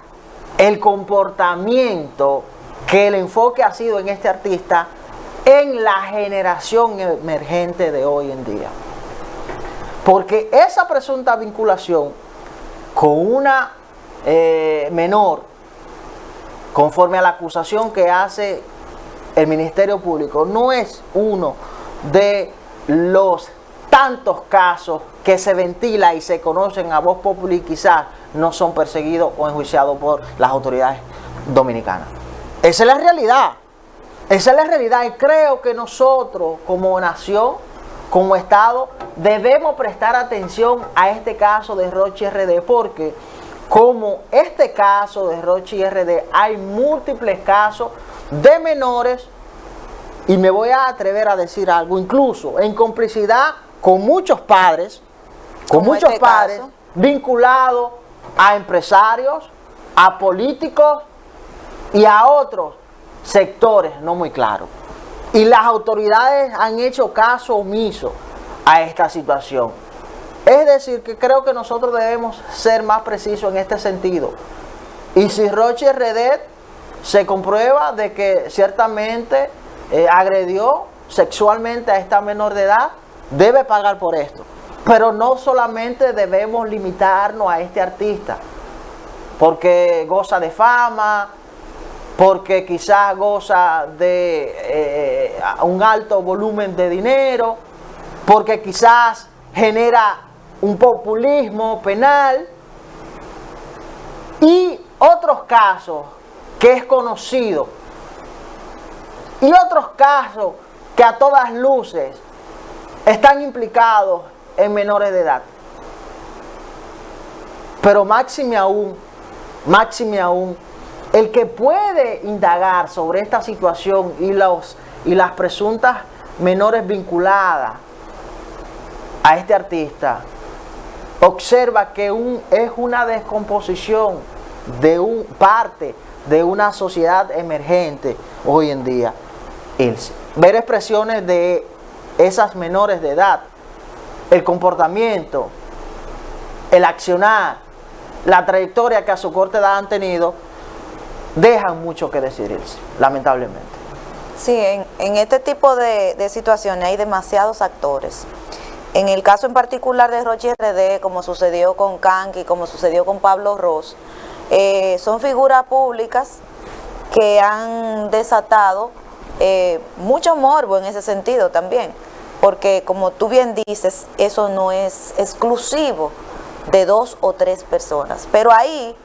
Speaker 3: el comportamiento que el enfoque ha sido en este artista en la generación emergente de hoy en día. Porque esa presunta vinculación con una menor, conforme a la acusación que hace el Ministerio Público, no es uno de los tantos casos que se ventila y se conocen a voz popular y quizás no son perseguidos o enjuiciados por las autoridades dominicanas. Esa es la realidad. Esa es la realidad, y creo que nosotros como nación, como Estado, debemos prestar atención a este caso de Roche RD, porque como este caso de Roche RD hay múltiples casos de menores, y me voy a atrever a decir algo, incluso en complicidad con muchos padres, vinculados a empresarios, a políticos y a otros sectores no muy claros. Y las autoridades han hecho caso omiso a esta situación. Es decir, que creo que nosotros debemos ser más precisos en este sentido. Y si Roche RD se comprueba de que ciertamente agredió sexualmente a esta menor de edad, debe pagar por esto. Pero no solamente debemos limitarnos a este artista.
Speaker 1: porque goza de fama, porque quizás goza de un alto volumen de dinero, porque quizás genera un populismo penal, y otros casos que es conocido, y otros casos que a todas luces están implicados en menores de edad. Pero máxime aún, el que puede indagar sobre esta situación y las presuntas menores vinculadas a este artista, observa que es una descomposición de parte de una sociedad emergente hoy en día. Ver expresiones de esas menores de edad, el comportamiento, el accionar, la trayectoria que a su corta edad han tenido, dejan mucho que decir, lamentablemente.
Speaker 2: Sí, en este tipo de situaciones hay demasiados actores. En el caso en particular de Rochi RD, como sucedió con Kanki, como sucedió con Pablo Ross, son figuras públicas que han desatado mucho morbo en ese sentido también, porque como tú bien dices, eso no es exclusivo de 2 o 3 personas, pero ahí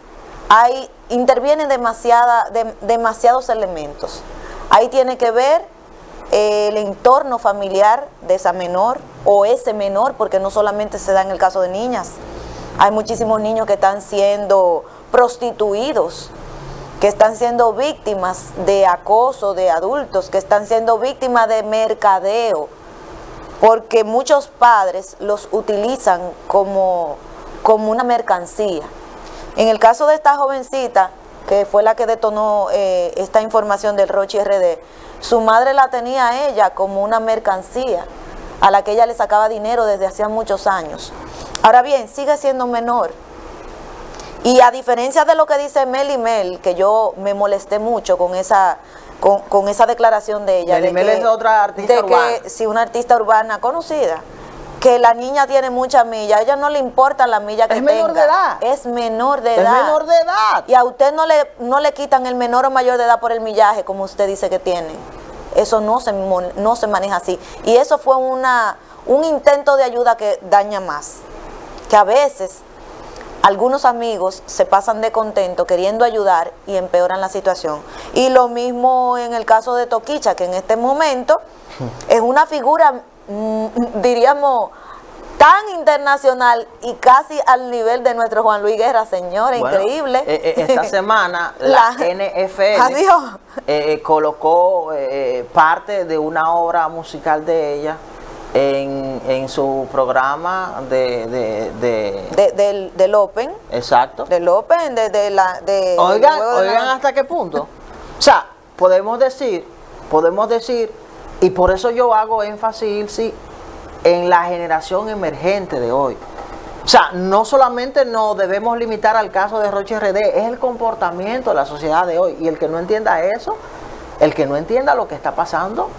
Speaker 2: intervienen demasiados elementos. Ahí tiene que ver el entorno familiar de esa menor o ese menor, porque no solamente se da en el caso de niñas, hay muchísimos niños que están siendo prostituidos, que están siendo víctimas de acoso de adultos, que están siendo víctimas de mercadeo, porque muchos padres los utilizan como una mercancía. En el caso de esta jovencita, que fue la que detonó esta información del Rochi RD, su madre la tenía a ella como una mercancía a la que ella le sacaba dinero desde hacía muchos años. Ahora bien, sigue siendo menor. Y a diferencia de lo que dice Meli Mel, que yo me molesté mucho con esa declaración de ella.
Speaker 1: Meli Mel es otra artista urbana.
Speaker 2: Sí, una artista urbana conocida. Que la niña tiene muchas millas, a ella no le importa la milla que tenga.
Speaker 1: Es menor de edad.
Speaker 2: Es menor de edad.
Speaker 1: Es menor de edad.
Speaker 2: Y a usted no le quitan el menor o mayor de edad por el millaje, como usted dice que tienen. Eso no se maneja así. Y eso fue un intento de ayuda que daña más. Que a veces algunos amigos se pasan de contento queriendo ayudar y empeoran la situación. Y lo mismo en el caso de Toquicha, que en este momento es una figura, diríamos, tan internacional y casi al nivel de nuestro Juan Luis Guerra, señora, bueno, increíble.
Speaker 1: Esta semana la NFL colocó parte de una obra musical de ella en su programa
Speaker 2: del Open.
Speaker 1: Exacto.
Speaker 2: Del Open,
Speaker 1: oigan hasta qué punto. O sea, podemos decir, y por eso yo hago énfasis en la generación emergente de hoy. O sea, no solamente nos debemos limitar al caso de Rochi RD, es el comportamiento de la sociedad de hoy. Y el que no entienda eso, el que no entienda lo que está pasando,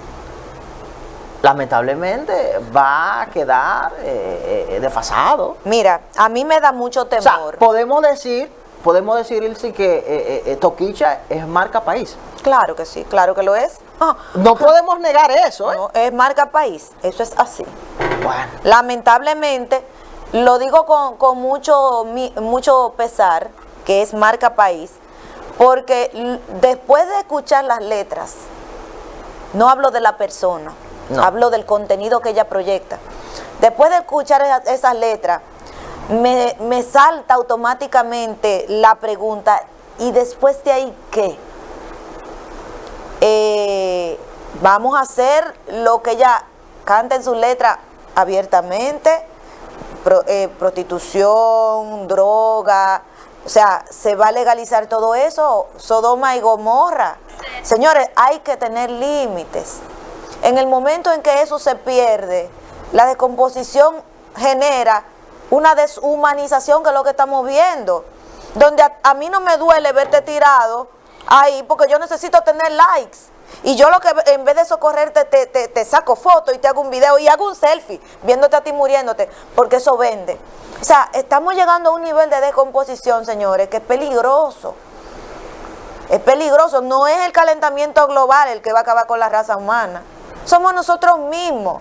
Speaker 1: lamentablemente va a quedar desfasado.
Speaker 2: Mira, a mí me da mucho temor.
Speaker 1: O sea, podemos decir Ilse, que Toquicha es marca país.
Speaker 2: Claro que sí, claro que lo es.
Speaker 1: No podemos negar eso, ¿eh?
Speaker 2: No, es marca país, eso es así.
Speaker 1: Bueno.
Speaker 2: Lamentablemente, lo digo con mucho pesar, que es marca país, porque después de escuchar las letras, no hablo de la persona, no. Hablo del contenido que ella proyecta. Después de escuchar esas letras, me salta automáticamente la pregunta, ¿y después de ahí qué? Vamos a hacer lo que ella canta en su letra abiertamente, prostitución, droga, o sea, ¿se va a legalizar todo eso? Sodoma y Gomorra. Señores, hay que tener límites. En el momento en que eso se pierde, la descomposición genera una deshumanización, que es lo que estamos viendo, donde a mí no me duele verte tirado ahí, porque yo necesito tener likes. Y yo lo que en vez de socorrerte te saco fotos y te hago un video y hago un selfie viéndote a ti muriéndote, porque eso vende. O sea, estamos llegando a un nivel de descomposición, señores, que es peligroso. Es peligroso. No es el calentamiento global el que va a acabar con la raza humana. Somos nosotros mismos,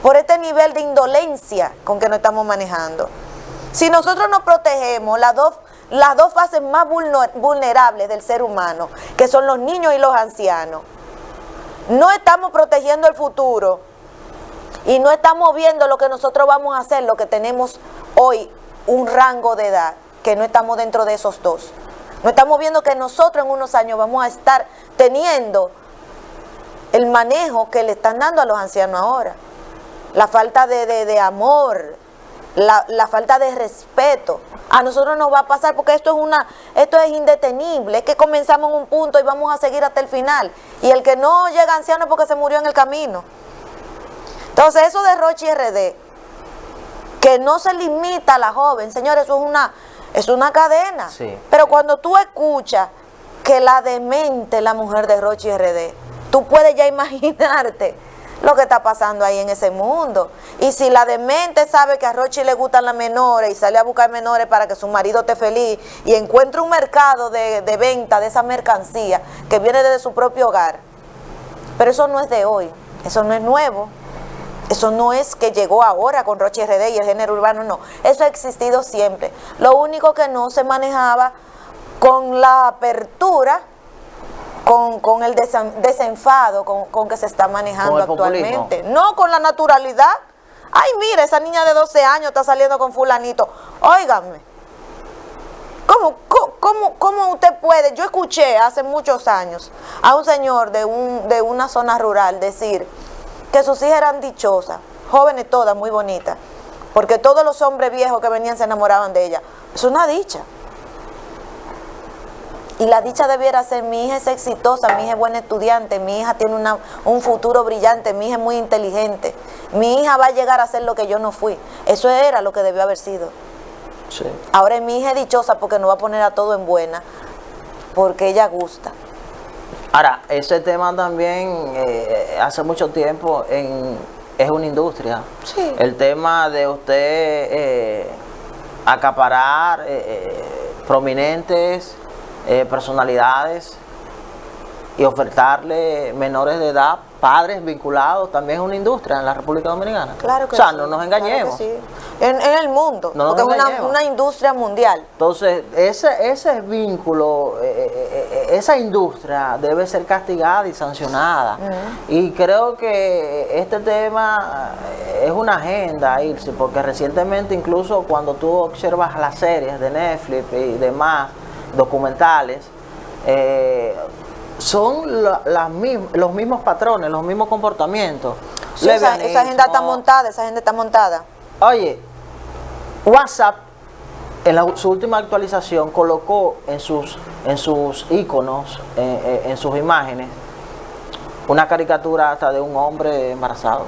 Speaker 2: por este nivel de indolencia con que nos estamos manejando. Si nosotros nos protegemos, las dos fases más vulnerables del ser humano, que son los niños y los ancianos, no estamos protegiendo el futuro y no estamos viendo lo que nosotros vamos a hacer, lo que tenemos hoy, un rango de edad, que no estamos dentro de esos dos. No estamos viendo que nosotros en unos años vamos a estar teniendo el manejo que le están dando a los ancianos ahora. La falta de amor, la falta de respeto. A nosotros nos va a pasar porque esto es indetenible. Es que comenzamos en un punto y vamos a seguir hasta el final. Y el que no llega anciano es porque se murió en el camino. Entonces eso de Rochi RD, que no se limita a la joven, señores, eso es una cadena.
Speaker 1: Sí.
Speaker 2: Pero cuando tú escuchas que la demente, la mujer de Rochi RD, tú puedes ya imaginarte lo que está pasando ahí en ese mundo. Y si la demente sabe que a Rochi le gustan las menores y sale a buscar menores para que su marido esté feliz y encuentre un mercado de venta de esa mercancía que viene desde su propio hogar. Pero eso no es de hoy, eso no es nuevo. Eso no es que llegó ahora con Rochi RD y el género urbano, no. Eso ha existido siempre. Lo único que no se manejaba con la apertura, con el desenfado con que se está manejando actualmente. No con la naturalidad. Ay, mira, esa niña de 12 años está saliendo con fulanito. Óigame, ¿cómo usted puede? Yo escuché hace muchos años a un señor de una zona rural decir que sus hijas eran dichosas, jóvenes todas, muy bonitas, porque todos los hombres viejos que venían se enamoraban de ella. Es una dicha. Y la dicha debiera ser: mi hija es exitosa, mi hija es buena estudiante, mi hija tiene un futuro brillante, mi hija es muy inteligente, mi hija va a llegar a ser lo que yo no fui. Eso era lo que debió haber sido.
Speaker 1: Sí.
Speaker 2: Ahora mi hija es dichosa porque nos va a poner a todo en buena, porque ella gusta.
Speaker 1: Ahora, ese tema también hace mucho tiempo es una industria.
Speaker 2: Sí.
Speaker 1: El tema de usted acaparar prominentes personalidades y ofertarle menores de edad, padres vinculados, también es una industria en la República Dominicana.
Speaker 2: Claro que
Speaker 1: o sea,
Speaker 2: sí,
Speaker 1: no nos engañemos.
Speaker 2: Claro que sí. En el mundo,
Speaker 1: No
Speaker 2: porque
Speaker 1: nos
Speaker 2: es
Speaker 1: engañemos.
Speaker 2: una industria mundial.
Speaker 1: Entonces, ese vínculo, esa industria debe ser castigada y sancionada. Y creo que este tema es una agenda, Ilse, porque recientemente, incluso cuando tú observas las series de Netflix y demás, documentales, son los mismos patrones, los mismos comportamientos.
Speaker 2: Sí, esa agenda está montada, esa agenda está montada.
Speaker 1: Oye, WhatsApp en su última actualización colocó en sus iconos, en sus imágenes, una caricatura hasta de un hombre embarazado.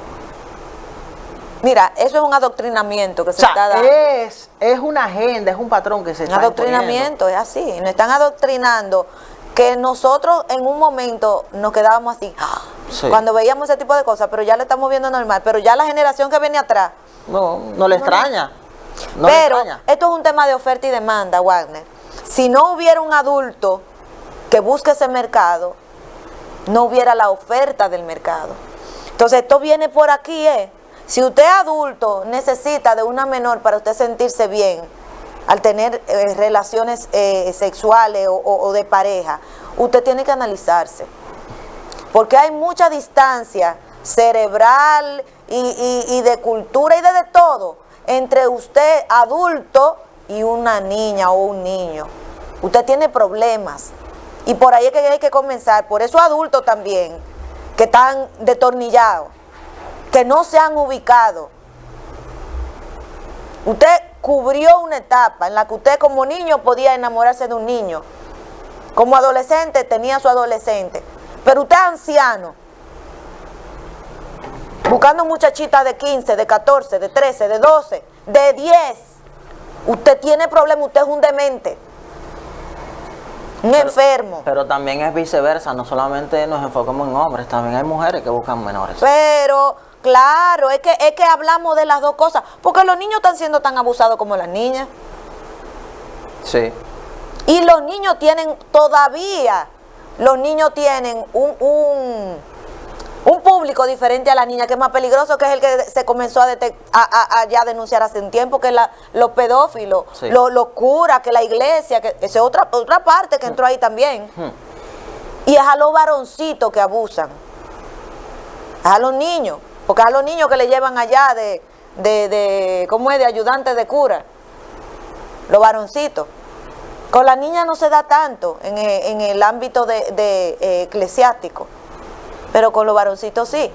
Speaker 2: Mira, eso es un adoctrinamiento que se está dando.
Speaker 1: Es una agenda, es un patrón que se está
Speaker 2: adoctrinamiento, es así. Nos están adoctrinando, que nosotros en un momento nos quedábamos así,
Speaker 1: Sí.
Speaker 2: cuando veíamos ese tipo de cosas, pero ya lo estamos viendo normal. Pero ya la generación que viene atrás.
Speaker 1: No le extraña. No le
Speaker 2: Pero
Speaker 1: extraña.
Speaker 2: esto es un tema de oferta y demanda, Wagner. Si no hubiera un adulto que busque ese mercado, no hubiera la oferta del mercado. Entonces esto viene por aquí, Si usted adulto necesita de una menor para usted sentirse bien, al tener relaciones sexuales o de pareja, usted tiene que analizarse. Porque hay mucha distancia cerebral y de cultura y de todo entre usted adulto y una niña o un niño. Usted tiene problemas y por ahí es que hay que comenzar. Por eso adultos también, que están detornillados, que no se han ubicado. Usted cubrió una etapa en la que usted como niño podía enamorarse de un niño, como adolescente tenía su adolescente, pero usted es anciano, buscando muchachitas de 15, de 14, de 13, de 12, de 10. Usted tiene problemas, usted es un demente. un enfermo.
Speaker 1: Pero también es viceversa, no solamente nos enfocamos en hombres, también hay mujeres que buscan menores.
Speaker 2: Pero, claro, es que hablamos de las dos cosas, porque los niños están siendo tan abusados como las niñas.
Speaker 1: Sí.
Speaker 2: Y los niños tienen todavía, los niños tienen un público diferente a la niña, que es más peligroso, que es el que se comenzó a ya denunciar hace un tiempo, que es los pedófilos,
Speaker 1: Sí.
Speaker 2: los curas, que la iglesia, que esa es otra parte que entró ahí también. Y es a los varoncitos que abusan, es a los niños, porque es a los niños que le llevan allá ¿cómo es? De ayudantes de cura, los varoncitos. Con la niña no se da tanto en el ámbito eclesiástico, pero con los varoncitos sí.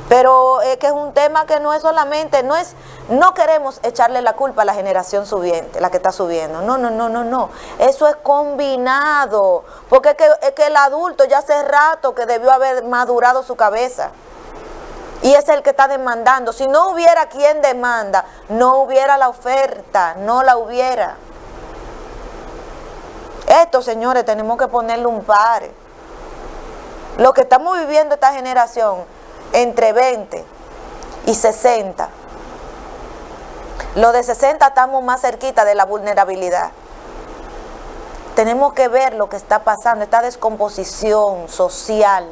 Speaker 2: Pero es que es un tema que no es solamente, no queremos echarle la culpa a la generación subiente, la que está subiendo. No. Eso es combinado, porque es que el adulto ya hace rato que debió haber madurado su cabeza. Y es el que está demandando. Si no hubiera quien demanda, no hubiera la oferta, no la hubiera. Esto, señores, tenemos que ponerle un pare. Lo que estamos viviendo esta generación, entre 20 y 60, los de 60 estamos más cerquita de la vulnerabilidad. Tenemos que ver lo que está pasando, esta descomposición social.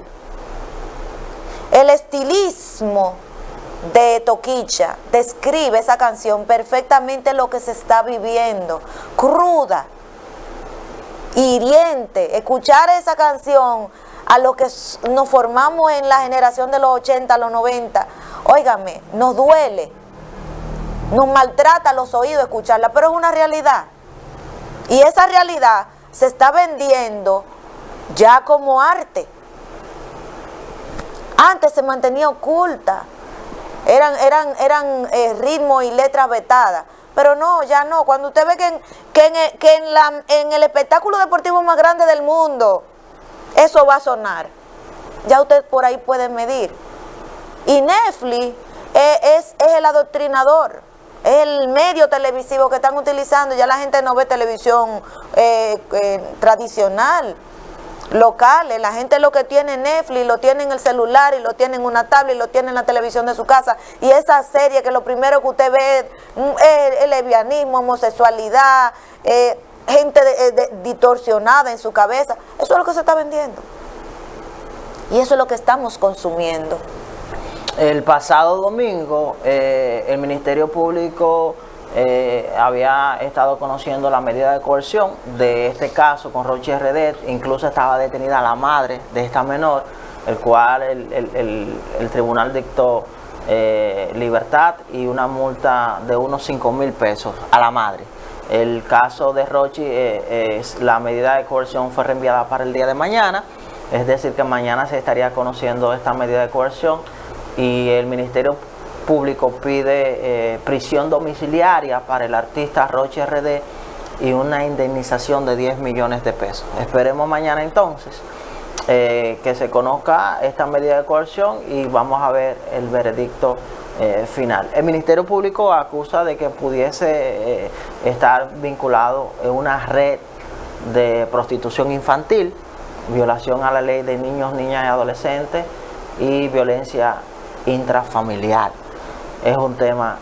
Speaker 2: El estilismo de Toquicha describe esa canción perfectamente lo que se está viviendo, cruda, hiriente. Escuchar esa canción a los que nos formamos en la generación de los 80, los 90, óigame, nos duele, nos maltrata los oídos escucharla, pero es una realidad. Y esa realidad se está vendiendo ya como arte. Antes se mantenía oculta, eran ritmos y letras vetadas. Pero no, ya no. Cuando usted ve que en el espectáculo deportivo más grande del mundo, eso va a sonar, ya usted por ahí puede medir. Y Netflix es el adoctrinador, es el medio televisivo que están utilizando. Ya la gente no ve televisión tradicional, locales. La gente lo que tiene Netflix, lo tiene en el celular, y lo tiene en una tablet, y lo tiene en la televisión de su casa. Y esa serie que lo primero que usted ve es el lesbianismo, homosexualidad, gente distorsionada en su cabeza. Eso es lo que se está vendiendo. Y eso es lo que estamos consumiendo.
Speaker 1: El pasado domingo, el Ministerio Público había estado conociendo la medida de coerción de este caso con Rochi RD. Incluso estaba detenida la madre de esta menor, el cual el tribunal dictó libertad y una multa de unos 5,000 pesos a la madre. El caso de Rochi, la medida de coerción fue reenviada para el día de mañana, es decir que mañana se estaría conociendo esta medida de coerción, y el Ministerio Público pide prisión domiciliaria para el artista Rochi RD y una indemnización de 10 millones de pesos. Esperemos mañana entonces que se conozca esta medida de coerción y vamos a ver el veredicto final. El Ministerio Público acusa de que pudiese estar vinculado en una red de prostitución infantil, violación a la ley de niños, niñas y adolescentes y violencia intrafamiliar. Es un tema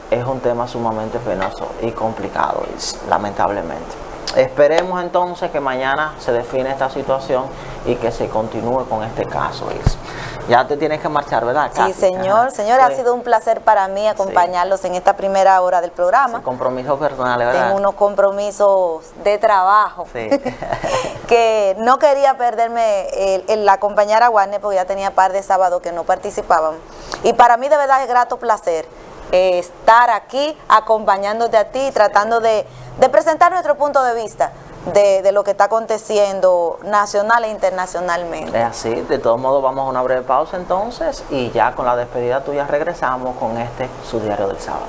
Speaker 1: sumamente penoso y complicado, lamentablemente. Esperemos entonces que mañana se define esta situación y que se continúe con este caso. Ya te tienes que marchar, ¿verdad, Katy?
Speaker 2: Sí, señor. Señor, ha sido un placer para mí acompañarlos en esta primera hora del programa.
Speaker 1: Sí, compromisos personales, ¿verdad?
Speaker 2: Tengo unos compromisos de trabajo.
Speaker 1: Sí.
Speaker 2: Que no quería perderme el acompañar a Warner, porque ya tenía par de sábados que no participaban. Y para mí de verdad es grato placer estar aquí acompañándote a ti, tratando de presentar nuestro punto de vista de lo que está aconteciendo nacional e internacionalmente.
Speaker 1: Es así. De todos modos, vamos a una breve pausa entonces y ya con la despedida tuya regresamos con su diario del sábado.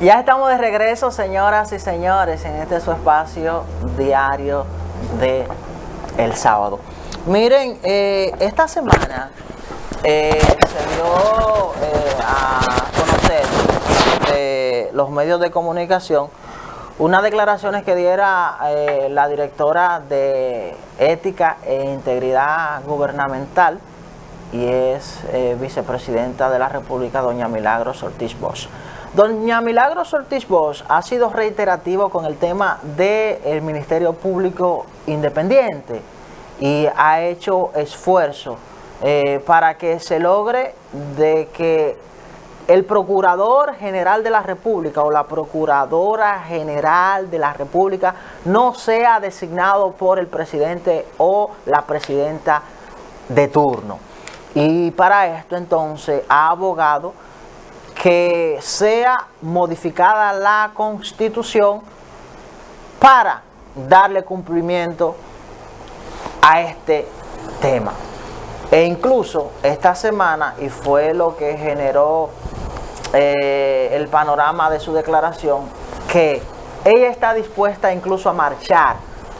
Speaker 1: Ya estamos de regreso, señoras y señores, en este su espacio diario de el sábado. Miren, esta semana se dio a conocer los medios de comunicación unas declaraciones que diera la directora de Ética e Integridad Gubernamental y es vicepresidenta de la República, doña Milagros Ortiz Bosch. Doña Milagros Ortiz Bosch ha sido reiterativo con el tema del Ministerio Público Independiente y ha hecho esfuerzo para que se logre de que el Procurador General de la República o la Procuradora General de la República no sea designado por el presidente o la presidenta de turno. Y para esto entonces ha abogado que sea modificada la Constitución para darle cumplimiento a este tema. E incluso esta semana, y fue lo que generó el panorama de su declaración, que ella está dispuesta incluso a marchar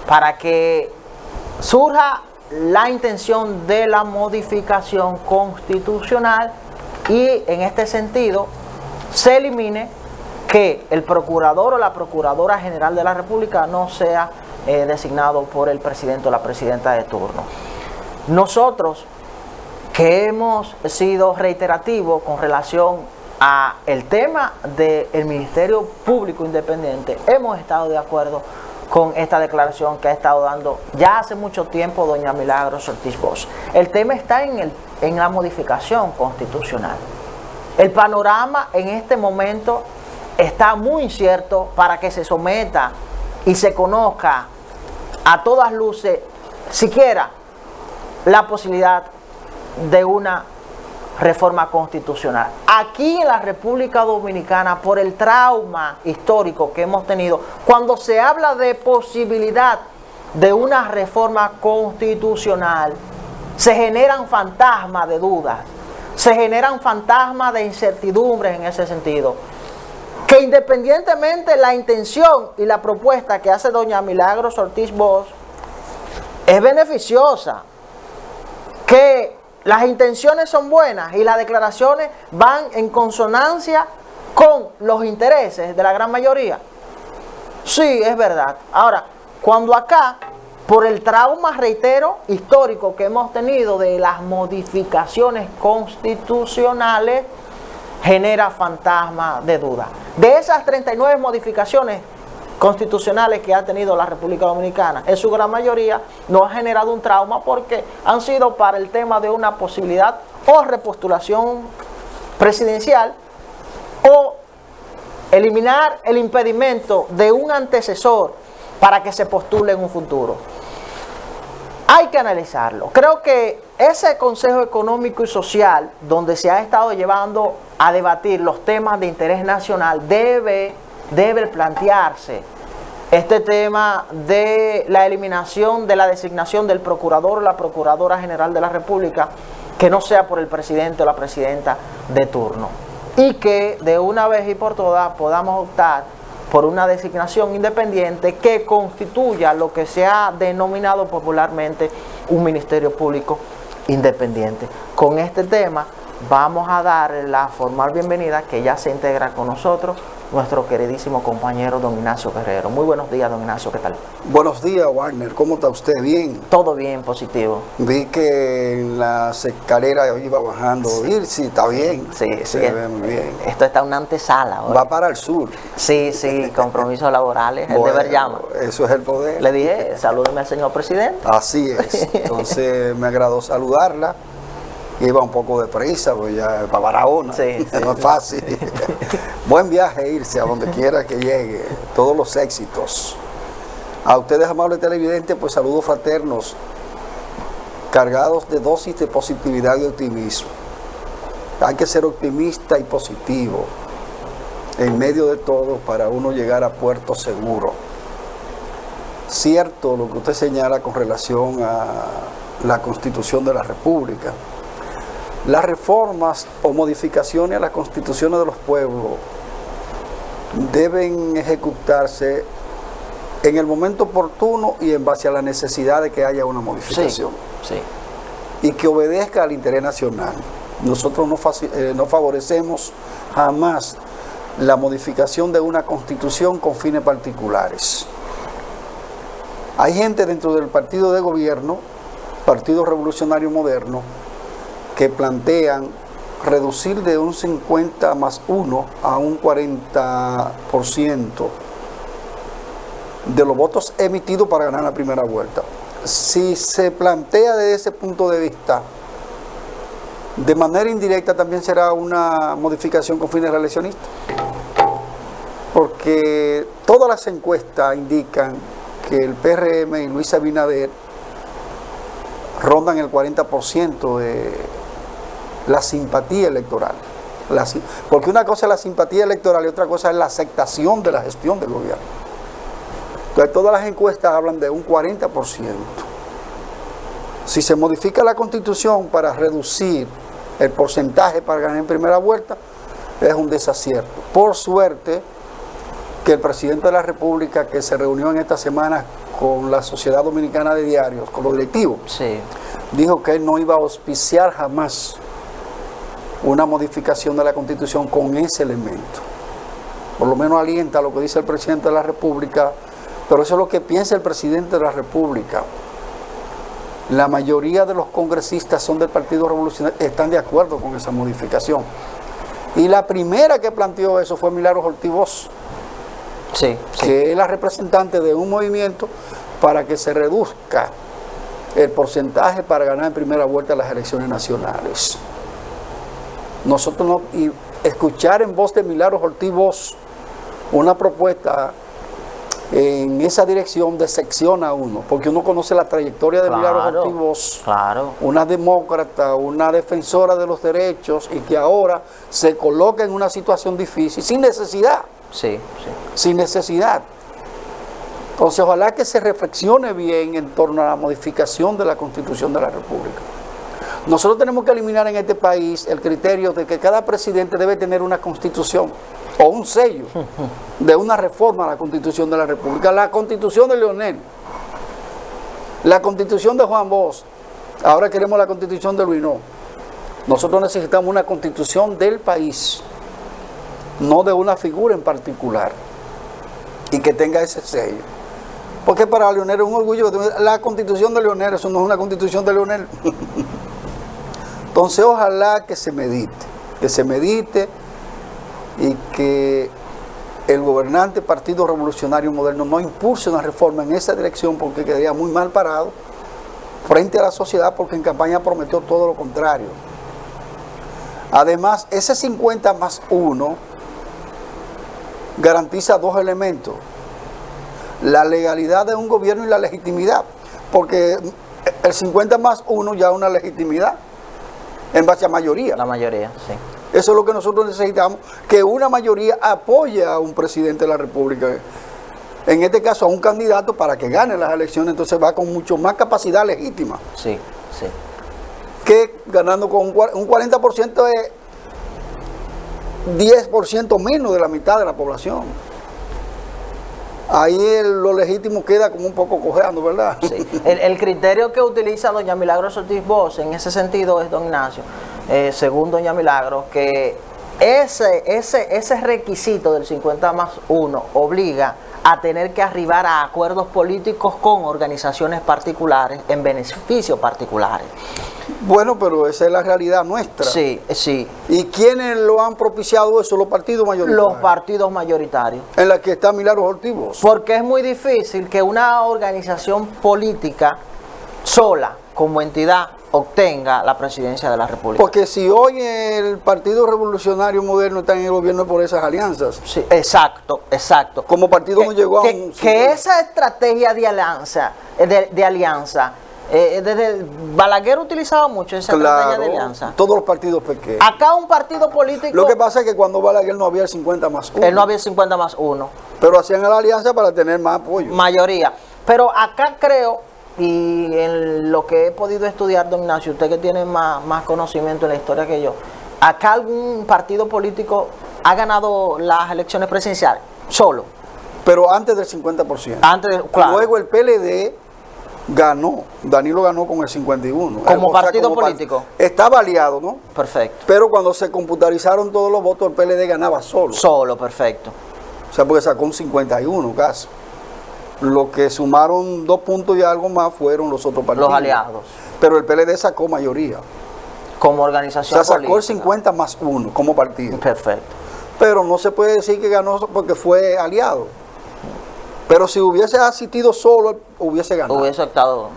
Speaker 1: para que surja la intención de la modificación constitucional y en este sentido se elimine que el procurador o la procuradora general de la República no sea designado por el presidente o la presidenta de turno. Nosotros, que hemos sido reiterativos con relación a el tema del Ministerio Público Independiente, hemos estado de acuerdo con esta declaración que ha estado dando ya hace mucho tiempo doña Milagros Ortiz Bosch. El tema está en la modificación constitucional. El panorama en este momento está muy incierto para que se someta y se conozca a todas luces siquiera la posibilidad de una reforma constitucional. Aquí en la República Dominicana, por el trauma histórico que hemos tenido, cuando se habla de posibilidad de una reforma constitucional, se generan fantasmas de dudas, se generan fantasmas de incertidumbres en ese sentido. Que independientemente la intención y la propuesta que hace doña Milagros Ortiz Bosch es beneficiosa, que las intenciones son buenas y las declaraciones van en consonancia con los intereses de la gran mayoría. Sí, es verdad. Ahora, cuando acá, por el trauma, reitero, histórico que hemos tenido de las modificaciones constitucionales, genera fantasma de duda. De esas 39 modificaciones constitucionales que ha tenido la República Dominicana, en su gran mayoría no ha generado un trauma porque han sido para el tema de una posibilidad o repostulación presidencial o eliminar el impedimento de un antecesor para que se postule en un futuro. Hay que analizarlo. Creo que ese Consejo Económico y Social, donde se ha estado llevando a debatir los temas de interés nacional, debe plantearse este tema de la eliminación de la designación del procurador o la procuradora general de la República que no sea por el presidente o la presidenta de turno y que de una vez y por todas podamos optar por una designación independiente que constituya lo que se ha denominado popularmente un Ministerio Público Independiente. Con este tema vamos a dar la formal bienvenida, que ya se integra con nosotros, nuestro queridísimo compañero don Ignacio Guerrero. Muy buenos días, don Ignacio, ¿qué tal?
Speaker 4: Buenos días, Wagner. ¿Cómo está usted? ¿Bien?
Speaker 1: Todo bien, positivo.
Speaker 4: Vi que en las escaleras iba bajando.
Speaker 1: Sí,
Speaker 4: sí, está bien.
Speaker 1: Sí,
Speaker 4: se ve muy bien.
Speaker 1: Esto está una antesala hoy.
Speaker 4: Va para el sur.
Speaker 1: Sí, compromisos laborales, el
Speaker 4: Bueno,
Speaker 1: deber llama.
Speaker 4: Eso es el poder.
Speaker 1: Le dije, salúdeme al señor presidente.
Speaker 4: Así es. Entonces me agradó saludarla. Iba un poco de prisa, pues ya para Barahona.
Speaker 1: Sí.
Speaker 4: No es fácil. Buen viaje irse a donde quiera que llegue. Todos los éxitos. A ustedes, amables televidentes, pues saludos fraternos, cargados de dosis de positividad y optimismo. Hay que ser optimista y positivo en medio de todo para uno llegar a puerto seguro. Cierto lo que usted señala con relación a la Constitución de la República. Las reformas o modificaciones a las constituciones de los pueblos deben ejecutarse en el momento oportuno y en base a la necesidad de que haya una modificación.
Speaker 1: Sí.
Speaker 4: Y que obedezca al interés nacional. Nosotros no favorecemos jamás la modificación de una constitución con fines particulares. Hay gente dentro del partido de gobierno, Partido Revolucionario Moderno, que plantean reducir de un 50+1 a un 40% de los votos emitidos para ganar la primera vuelta. Si se plantea desde ese punto de vista, de manera indirecta también será una modificación con fines reeleccionistas. Porque todas las encuestas indican que el PRM y Luis Abinader rondan el 40% de la simpatía electoral. Porque una cosa es la simpatía electoral y otra cosa es la aceptación de la gestión del gobierno. Entonces todas las encuestas hablan de un 40%. Si se modifica la Constitución para reducir el porcentaje para ganar en primera vuelta, es un desacierto. Por suerte que el presidente de la República, que se reunió en esta semana con la Sociedad Dominicana de Diarios, con los directivos,
Speaker 1: Sí.
Speaker 4: dijo que él no iba a auspiciar jamás una modificación de la Constitución con ese elemento. Por lo menos alienta lo que dice el presidente de la República, pero eso es lo que piensa el presidente de la República. La mayoría de los congresistas son del Partido Revolucionario, están de acuerdo con esa modificación. Y la primera que planteó eso fue Milagros Ortiz Bosch,
Speaker 1: Sí.
Speaker 4: que es la representante de un movimiento para que se reduzca el porcentaje para ganar en primera vuelta las elecciones nacionales. Nosotros no, y escuchar en voz de Milagros Ortiz Bosch una propuesta en esa dirección decepciona a uno, porque uno conoce la trayectoria de Milagros Ortiz Bosch,
Speaker 1: Claro.
Speaker 4: una demócrata, una defensora de los derechos, y que ahora se coloca en una situación difícil, sin necesidad.
Speaker 1: Sí.
Speaker 4: Sin necesidad. Entonces, ojalá que se reflexione bien en torno a la modificación de la Constitución de la República. Nosotros tenemos que eliminar en este país el criterio de que cada presidente debe tener una constitución o un sello de una reforma a la Constitución de la República. La Constitución de Leonel, la Constitución de Juan Bosch, ahora queremos la Constitución de Luis No. Nosotros necesitamos una Constitución del país, no de una figura en particular, y que tenga ese sello. Porque para Leonel es un orgullo. La Constitución de Leonel, eso no es una Constitución de Leonel. Entonces, ojalá que se medite y que el gobernante Partido Revolucionario Moderno no impulse una reforma en esa dirección, porque quedaría muy mal parado frente a la sociedad, porque en campaña prometió todo lo contrario. Además, ese 50+1 garantiza dos elementos: la legalidad de un gobierno y la legitimidad, porque el 50+1 ya es una legitimidad en base a mayoría.
Speaker 1: La mayoría, sí.
Speaker 4: Eso es lo que nosotros necesitamos, que una mayoría apoye a un presidente de la República, en este caso a un candidato, para que gane las elecciones. Entonces va con mucho más capacidad legítima,
Speaker 1: Sí.
Speaker 4: que ganando con un 40% es 10% menos de la mitad de la población. Ahí lo legítimo queda como un poco cojeando, ¿verdad?
Speaker 1: Sí. El criterio que utiliza doña Milagros Ortiz Bosch en ese sentido es, don Ignacio, según doña Milagros, que ese requisito del 50+1 obliga a tener que arribar a acuerdos políticos con organizaciones particulares en beneficios particulares.
Speaker 4: Bueno, pero esa es la realidad nuestra.
Speaker 1: Sí.
Speaker 4: ¿Y quiénes lo han propiciado eso? Los partidos mayoritarios.
Speaker 1: Los partidos mayoritarios.
Speaker 4: En la que está Milagros Ortiz Bosch.
Speaker 1: Porque es muy difícil que una organización política sola, como entidad, obtenga la presidencia de la República.
Speaker 4: Porque si hoy el Partido Revolucionario Moderno está en el gobierno es por esas alianzas.
Speaker 1: Sí, exacto.
Speaker 4: Como partido no llegó a un...
Speaker 1: Que esa estrategia de alianza, desde Balaguer utilizaba mucho esa estrategia de alianza.
Speaker 4: Todos los partidos pequeños.
Speaker 1: Acá un partido político...
Speaker 4: Lo que pasa es que cuando Balaguer no había el 50+1.
Speaker 1: Él no había el 50+1.
Speaker 4: Pero hacían la alianza para tener más apoyo.
Speaker 1: Mayoría. Pero acá creo, y en lo que he podido estudiar, don Ignacio, usted que tiene más conocimiento en la historia que yo, acá algún partido político ha ganado las elecciones presidenciales solo.
Speaker 4: Pero antes del 50%.
Speaker 1: Claro.
Speaker 4: Luego el PLD ganó, Danilo ganó con el 51%.
Speaker 1: Como partido político.
Speaker 4: Estaba aliado, ¿no?
Speaker 1: Perfecto.
Speaker 4: Pero cuando se computarizaron todos los votos, el PLD ganaba solo.
Speaker 1: Solo, perfecto.
Speaker 4: O sea, porque sacó un 51 casi. Lo que sumaron 2 puntos y algo más fueron los otros partidos.
Speaker 1: Los aliados.
Speaker 4: Pero el PLD sacó mayoría.
Speaker 1: Como
Speaker 4: O
Speaker 1: organización
Speaker 4: sea, sacó el
Speaker 1: política.
Speaker 4: 50 más 1 como partido.
Speaker 1: Perfecto.
Speaker 4: Pero no se puede decir que ganó porque fue aliado. Pero si hubiese asistido solo, hubiese ganado.
Speaker 1: Hubiese estado.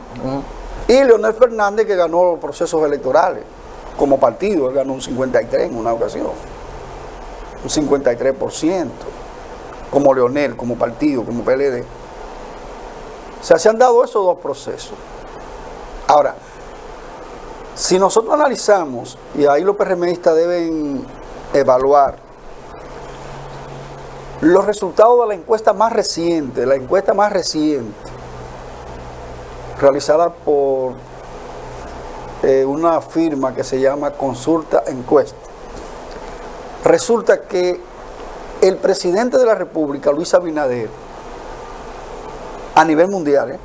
Speaker 4: Y Leonel Fernández, que ganó los procesos electorales como partido, él ganó un 53 en una ocasión. Un 53%. Como Leonel, como partido, como PLD. O sea, se han dado esos dos procesos. Ahora, si nosotros analizamos, y ahí los PRMistas deben evaluar, los resultados de la encuesta más reciente, realizada por una firma que se llama Consulta Encuesta, resulta que el presidente de la República, Luis Abinader, a nivel mundial,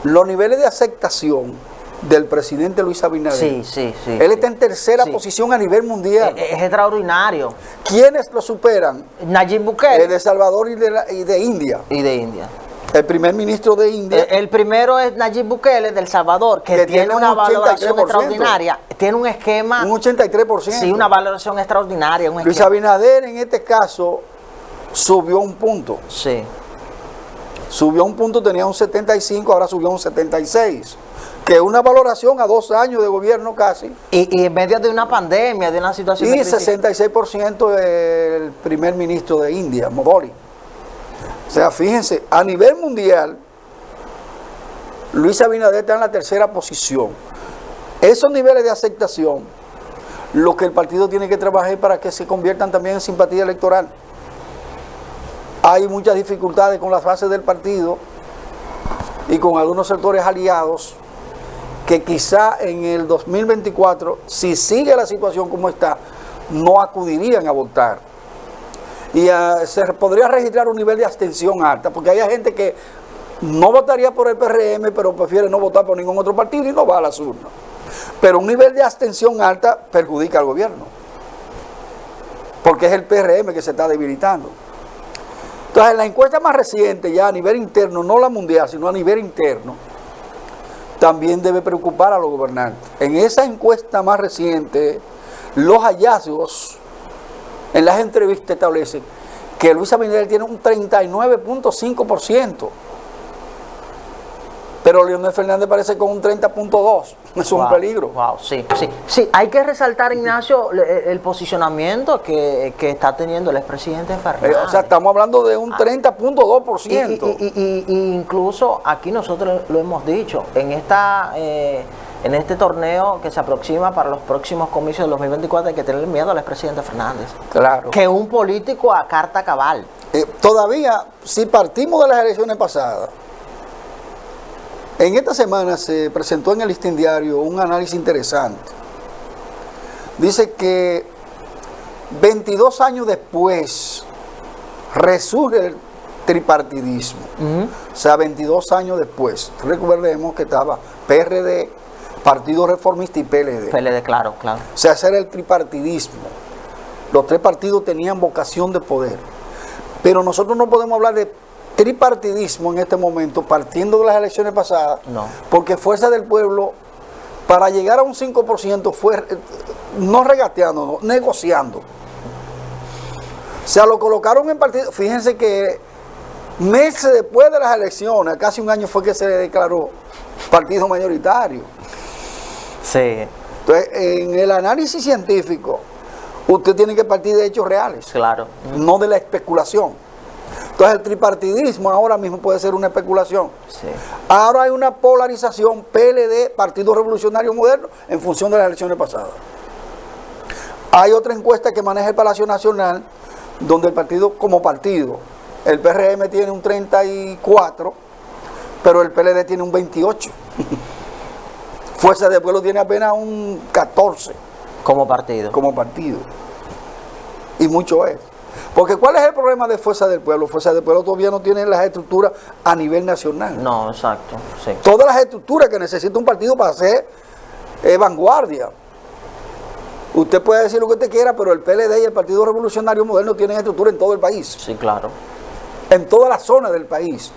Speaker 4: los niveles de aceptación del presidente Luis Abinader,
Speaker 1: Sí.
Speaker 4: él está en tercera
Speaker 1: Sí.
Speaker 4: posición a nivel mundial.
Speaker 1: Es extraordinario.
Speaker 4: ¿Quiénes lo superan?
Speaker 1: Nayib Bukele.
Speaker 4: El de Salvador y de India.
Speaker 1: Y de India.
Speaker 4: El primer ministro de India.
Speaker 1: El primero es Nayib Bukele del Salvador, que tiene
Speaker 4: tiene
Speaker 1: una
Speaker 4: un
Speaker 1: valoración
Speaker 4: 83%.
Speaker 1: extraordinaria. Tiene un esquema.
Speaker 4: Un 83%.
Speaker 1: Sí, una valoración extraordinaria. Un
Speaker 4: Luis
Speaker 1: esquema.
Speaker 4: Abinader en este caso subió un punto.
Speaker 1: Sí.
Speaker 4: Subió un punto, tenía un 75, ahora subió un 76. Que es una valoración a 2 años de gobierno casi.
Speaker 1: Y en medio de una pandemia, de una situación de
Speaker 4: Y
Speaker 1: crisis.
Speaker 4: 66% el primer ministro de India, Modi. O sea, fíjense, a nivel mundial, Luis Abinader está en la tercera posición. Esos niveles de aceptación, lo que el partido tiene que trabajar es para que se conviertan también en simpatía electoral. Hay muchas dificultades con las bases del partido y con algunos sectores aliados que quizá en el 2024, si sigue la situación como está, no acudirían a votar. Y se podría registrar un nivel de abstención alta, porque hay gente que no votaría por el PRM, pero prefiere no votar por ningún otro partido y no va a las urnas. Pero un nivel de abstención alta perjudica al gobierno, porque es el PRM que se está debilitando. Entonces, en la encuesta más reciente, ya a nivel interno, no la mundial, sino a nivel interno, también debe preocupar a los gobernantes. En esa encuesta más reciente, los hallazgos en las entrevistas establecen que Luis Abinader tiene un 39.5%, pero Leonel Fernández parece con un 30.2%. Eso es un peligro.
Speaker 1: Wow, sí. Hay que resaltar, Ignacio, el posicionamiento que está teniendo el expresidente Fernández.
Speaker 4: O sea, estamos hablando de un 30.2%.
Speaker 1: Y incluso aquí nosotros lo hemos dicho, en este torneo que se aproxima para los próximos comicios de 2024 hay que tener miedo al expresidente Fernández.
Speaker 4: Claro.
Speaker 1: Que un político a carta cabal.
Speaker 4: Todavía, si partimos de las elecciones pasadas, en esta semana se presentó en el Listín Diario un análisis interesante. Dice que 22 años después resurge el tripartidismo. O sea, 22 años después. Recordemos que estaba PRD, Partido Reformista y PLD.
Speaker 1: PLD, claro.
Speaker 4: O sea, ese era el tripartidismo. Los 3 partidos tenían vocación de poder. Pero nosotros no podemos hablar de tripartidismo en este momento, partiendo de las elecciones pasadas,
Speaker 1: No.
Speaker 4: porque Fuerza del Pueblo, para llegar a un 5%, fue no regateando, no, negociando. O sea, lo colocaron en partido. Fíjense que meses después de las elecciones, casi un año fue que se le declaró partido mayoritario.
Speaker 1: Sí,
Speaker 4: Entonces, en el análisis científico, usted tiene que partir de hechos reales,
Speaker 1: claro.
Speaker 4: no de la especulación. Entonces, el tripartidismo ahora mismo puede ser una especulación.
Speaker 1: Sí.
Speaker 4: Ahora hay una polarización PLD, Partido Revolucionario Moderno, en función de las elecciones pasadas. Hay otra encuesta que maneja el Palacio Nacional, donde el partido, como partido, el PRM tiene un 34%, pero el PLD tiene un 28%. Fuerza del Pueblo tiene apenas un 14%
Speaker 1: Como partido.
Speaker 4: como partido. Y y mucho es. Porque ¿cuál es el problema de Fuerza del Pueblo? Fuerza del Pueblo todavía no tiene las estructuras a nivel nacional.
Speaker 1: No, exacto, sí.
Speaker 4: Todas las estructuras que necesita un partido para ser vanguardia. Usted puede decir lo que usted quiera, pero el PLD y el Partido Revolucionario Moderno tienen estructura en todo el país.
Speaker 1: Sí, claro.
Speaker 4: En toda la zona del país.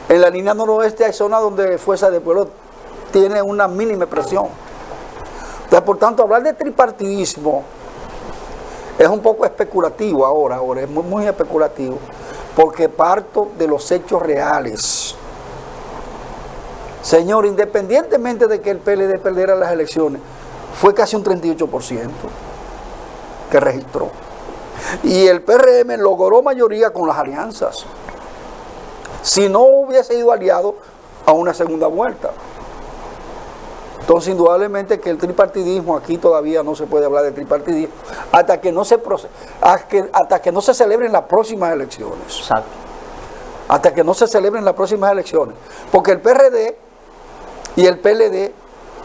Speaker 4: En la línea noroeste hay zonas donde Fuerza del Pueblo tiene una mínima expresión. Entonces, por tanto, hablar de tripartidismo es un poco especulativo ahora es muy especulativo, porque parto de los hechos reales. Señor, independientemente de que el PLD perdiera las elecciones, fue casi un 38% que registró. Y el PRM logró mayoría con las alianzas. Si no hubiese ido aliado a una segunda vuelta. Entonces, indudablemente que el tripartidismo, aquí todavía no se puede hablar de tripartidismo, hasta que no se celebren las próximas elecciones.
Speaker 1: Exacto.
Speaker 4: Hasta que no se celebren las próximas elecciones. Porque el PRD y el PLD,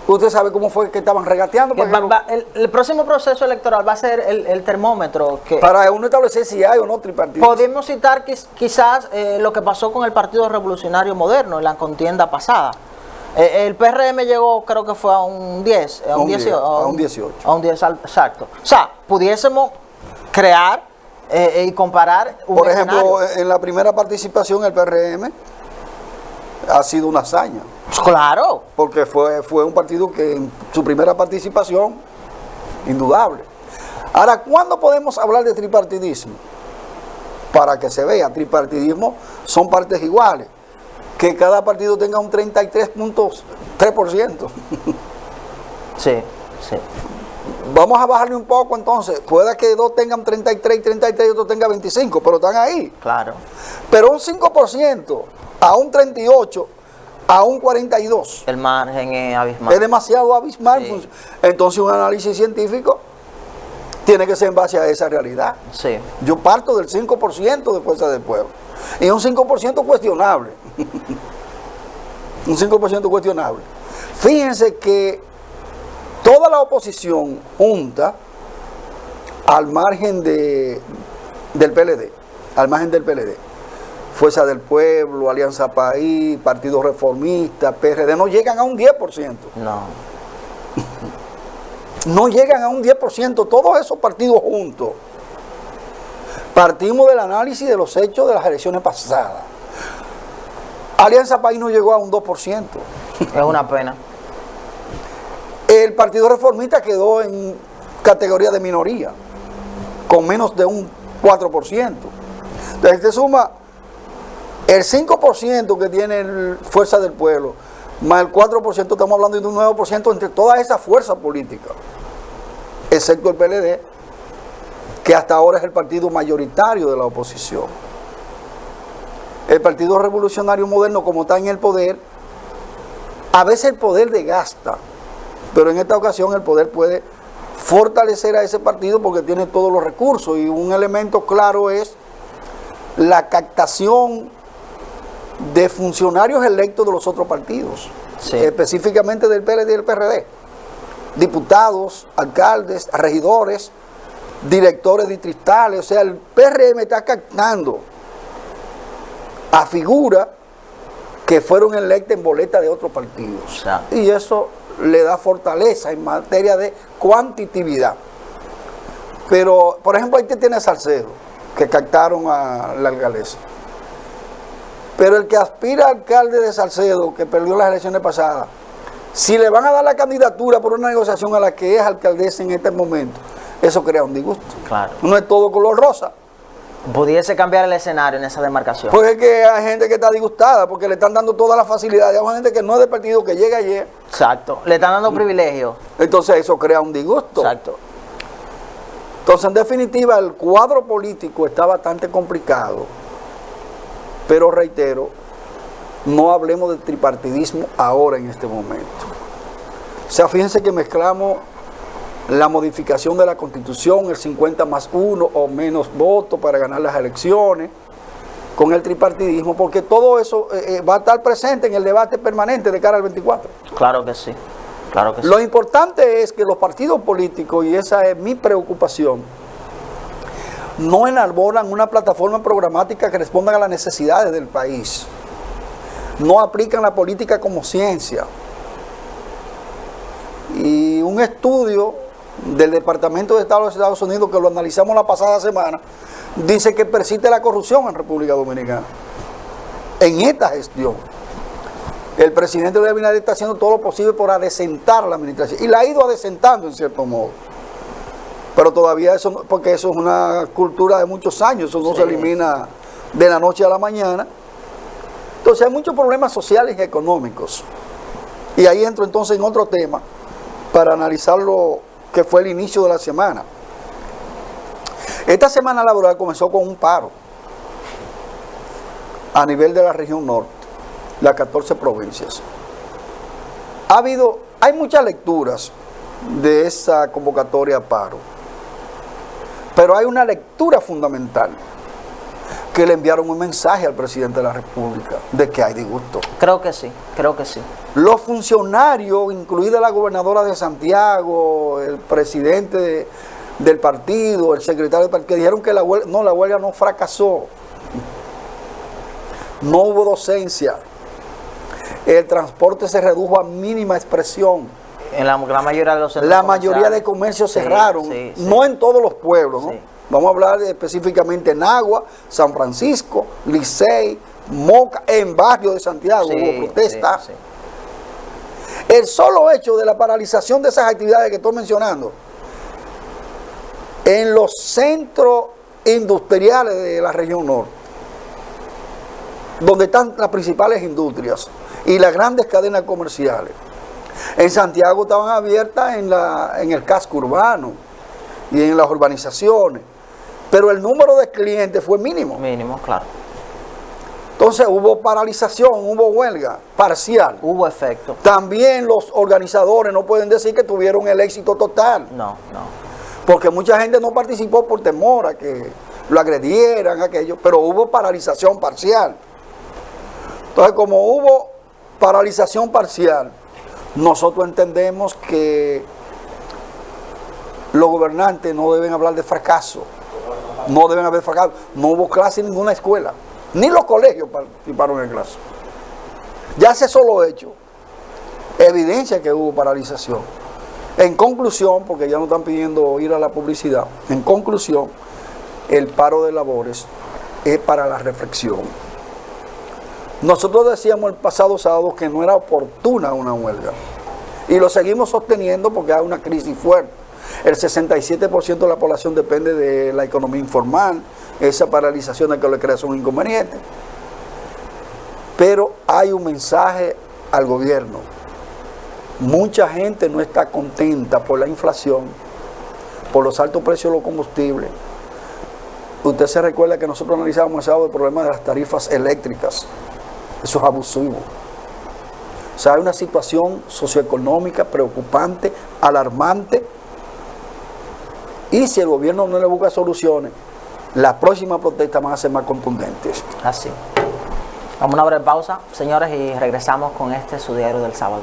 Speaker 4: usted sabe cómo fue que estaban regateando.
Speaker 1: El próximo proceso electoral va a ser el termómetro que...
Speaker 4: Para uno establecer si hay o no tripartidismo.
Speaker 1: Podemos citar quizás lo que pasó con el Partido Revolucionario Moderno en la contienda pasada. El PRM llegó, creo que fue a un 10, a un 18.
Speaker 4: A un 18.
Speaker 1: A un 10, exacto. O sea, pudiésemos crear y comparar un
Speaker 4: Por ejemplo,
Speaker 1: escenario.
Speaker 4: en la primera participación el PRM ha sido una hazaña.
Speaker 1: Claro.
Speaker 4: Porque fue un partido que en su primera participación, indudable. Ahora, ¿cuándo podemos hablar de tripartidismo? Para que se vea, tripartidismo son partes iguales. Que cada partido tenga un 33.3%.
Speaker 1: Sí, sí.
Speaker 4: Vamos a bajarle un poco entonces. Puede que dos tengan 33 y otro tenga 25, pero están ahí.
Speaker 1: Claro.
Speaker 4: Pero un 5% a un 38, a un 42.
Speaker 1: El margen es abismal.
Speaker 4: Es demasiado abismal.
Speaker 1: Sí.
Speaker 4: Entonces un análisis científico tiene que ser en base a esa realidad.
Speaker 1: Sí.
Speaker 4: Yo parto del 5% de Fuerza del Pueblo. Y un 5% cuestionable. Un 5% cuestionable. Fíjense que toda la oposición junta al margen del PLD, Fuerza del Pueblo, Alianza País, Partido Reformista, PRD, no llegan a un 10%.
Speaker 1: No.
Speaker 4: No llegan a un 10%, todos esos partidos juntos. Partimos del análisis de los hechos de las elecciones pasadas. Alianza País no llegó a un 2%.
Speaker 1: Es una pena.
Speaker 4: El Partido Reformista quedó en categoría de minoría, con menos de un 4%. Entonces se suma el 5% que tiene el Fuerza del Pueblo, más el 4%, estamos hablando de un 9% entre todas esas fuerzas políticas, excepto el PLD, que hasta ahora es el partido mayoritario de la oposición. El Partido Revolucionario Moderno, como está en el poder, a veces el poder desgasta, pero en esta ocasión el poder puede fortalecer a ese partido porque tiene todos los recursos, y un elemento claro es la captación de funcionarios electos de los otros partidos,
Speaker 1: Sí.
Speaker 4: específicamente del PLD y del PRD, diputados, alcaldes, regidores, directores distritales. O sea, el PRM está captando a figuras que fueron electas en boleta de otros partidos.
Speaker 1: Exacto.
Speaker 4: Y eso le da fortaleza en materia de cuantitatividad. Pero, por ejemplo, ahí te tiene Salcedo, que captaron a la alcaldesa. Pero el que aspira a alcalde de Salcedo, que perdió las elecciones pasadas, si le van a dar la candidatura por una negociación a la que es alcaldesa en este momento, eso crea un disgusto.
Speaker 1: Claro.
Speaker 4: No es todo color rosa.
Speaker 1: Pudiese cambiar el escenario en esa demarcación.
Speaker 4: Porque es que hay gente que está disgustada porque le están dando todas las facilidades. Hay gente que no es del partido, que llega ayer.
Speaker 1: Exacto. Le están dando privilegios.
Speaker 4: Entonces eso crea un disgusto.
Speaker 1: Exacto.
Speaker 4: Entonces, en definitiva, el cuadro político está bastante complicado. Pero reitero, no hablemos de tripartidismo ahora en este momento. O sea, fíjense que mezclamos la modificación de la Constitución, el 50+1 o menos votos para ganar las elecciones, con el tripartidismo, porque todo eso va a estar presente en el debate permanente de cara al 24.
Speaker 1: Claro que sí. Claro que sí.
Speaker 4: Lo importante es que los partidos políticos, y esa es mi preocupación, no enarbolan una plataforma programática que responda a las necesidades del país. No aplican la política como ciencia. Y un estudio del Departamento de Estado de los Estados Unidos, que lo analizamos la pasada semana, dice que persiste la corrupción en República Dominicana. En esta gestión, el presidente Luis Abinader está haciendo todo lo posible por adecentar la administración. Y la ha ido adecentando en cierto modo. Pero todavía eso, porque eso es una cultura de muchos años, eso no se elimina de la noche a la mañana. Entonces hay muchos problemas sociales y económicos. Y ahí entro entonces en otro tema para analizar lo que fue el inicio de la semana. Esta semana laboral comenzó con un paro a nivel de la región norte, las 14 provincias. Hay muchas lecturas de esa convocatoria a paro, pero hay una lectura fundamental, que le enviaron un mensaje al presidente de la República de que hay disgusto.
Speaker 1: Creo que sí, creo que sí.
Speaker 4: Los funcionarios, incluida la gobernadora de Santiago, el presidente del partido, el secretario del partido, dijeron que la huelga no fracasó. No hubo docencia. El transporte se redujo a mínima expresión.
Speaker 1: En la mayoría de los centros
Speaker 4: La mayoría de comercios cerraron, no en todos los pueblos, ¿no?
Speaker 1: Sí.
Speaker 4: Vamos a hablar específicamente en Agua, San Francisco, Licey, Moca, en barrio de Santiago hubo protestas.
Speaker 1: Sí.
Speaker 4: El solo hecho de la paralización de esas actividades que estoy mencionando en los centros industriales de la región norte, donde están las principales industrias y las grandes cadenas comerciales. En Santiago estaban abiertas en el casco urbano y en las urbanizaciones, pero el número de clientes fue mínimo.
Speaker 1: Mínimo, claro.
Speaker 4: Entonces hubo paralización, hubo huelga parcial.
Speaker 1: Hubo efecto.
Speaker 4: También los organizadores no pueden decir que tuvieron el éxito total.
Speaker 1: No.
Speaker 4: Porque mucha gente no participó por temor a que lo agredieran, aquello, pero hubo paralización parcial. Entonces, como hubo paralización parcial, nosotros entendemos que los gobernantes no deben hablar de fracaso. No deben haber fracaso. No hubo clase en ninguna escuela. Ni los colegios participaron en clase. Ya ese solo hecho evidencia que hubo paralización. En conclusión, porque ya nos están pidiendo ir a la publicidad, en conclusión, el paro de labores es para la reflexión. Nosotros decíamos el pasado sábado que no era oportuna una huelga. Y lo seguimos sosteniendo porque hay una crisis fuerte. El 67% de la población depende de la economía informal. Esa paralización de que le crea son inconvenientes. Pero hay un mensaje al gobierno. Mucha gente no está contenta por la inflación, por los altos precios de los combustibles. Usted se recuerda que nosotros analizábamos el problema de las tarifas eléctricas. Eso es abusivo. O sea, hay una situación socioeconómica preocupante, alarmante. Y si el gobierno no le busca soluciones, las próximas protestas van a ser más contundentes.
Speaker 1: Así. Vamos a una breve pausa, señores, y regresamos con su diario del sábado.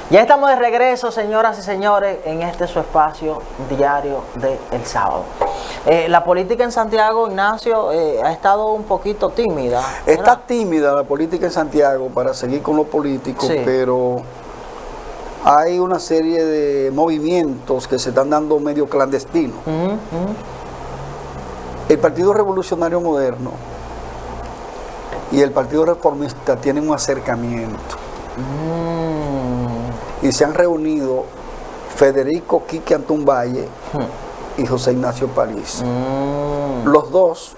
Speaker 1: Ya estamos de regreso, señoras y señores, en este su espacio diario de El Sábado. La política en Santiago, Ignacio, ha estado un poquito tímida, ¿verdad?
Speaker 4: Está tímida la política en Santiago para seguir con los políticos,
Speaker 1: Sí.
Speaker 4: pero hay una serie de movimientos que se están dando medio clandestinos. El Partido Revolucionario Moderno y el Partido Reformista tienen un acercamiento. Y se han reunido Federico Quique Antún Valle y José Ignacio París. Los dos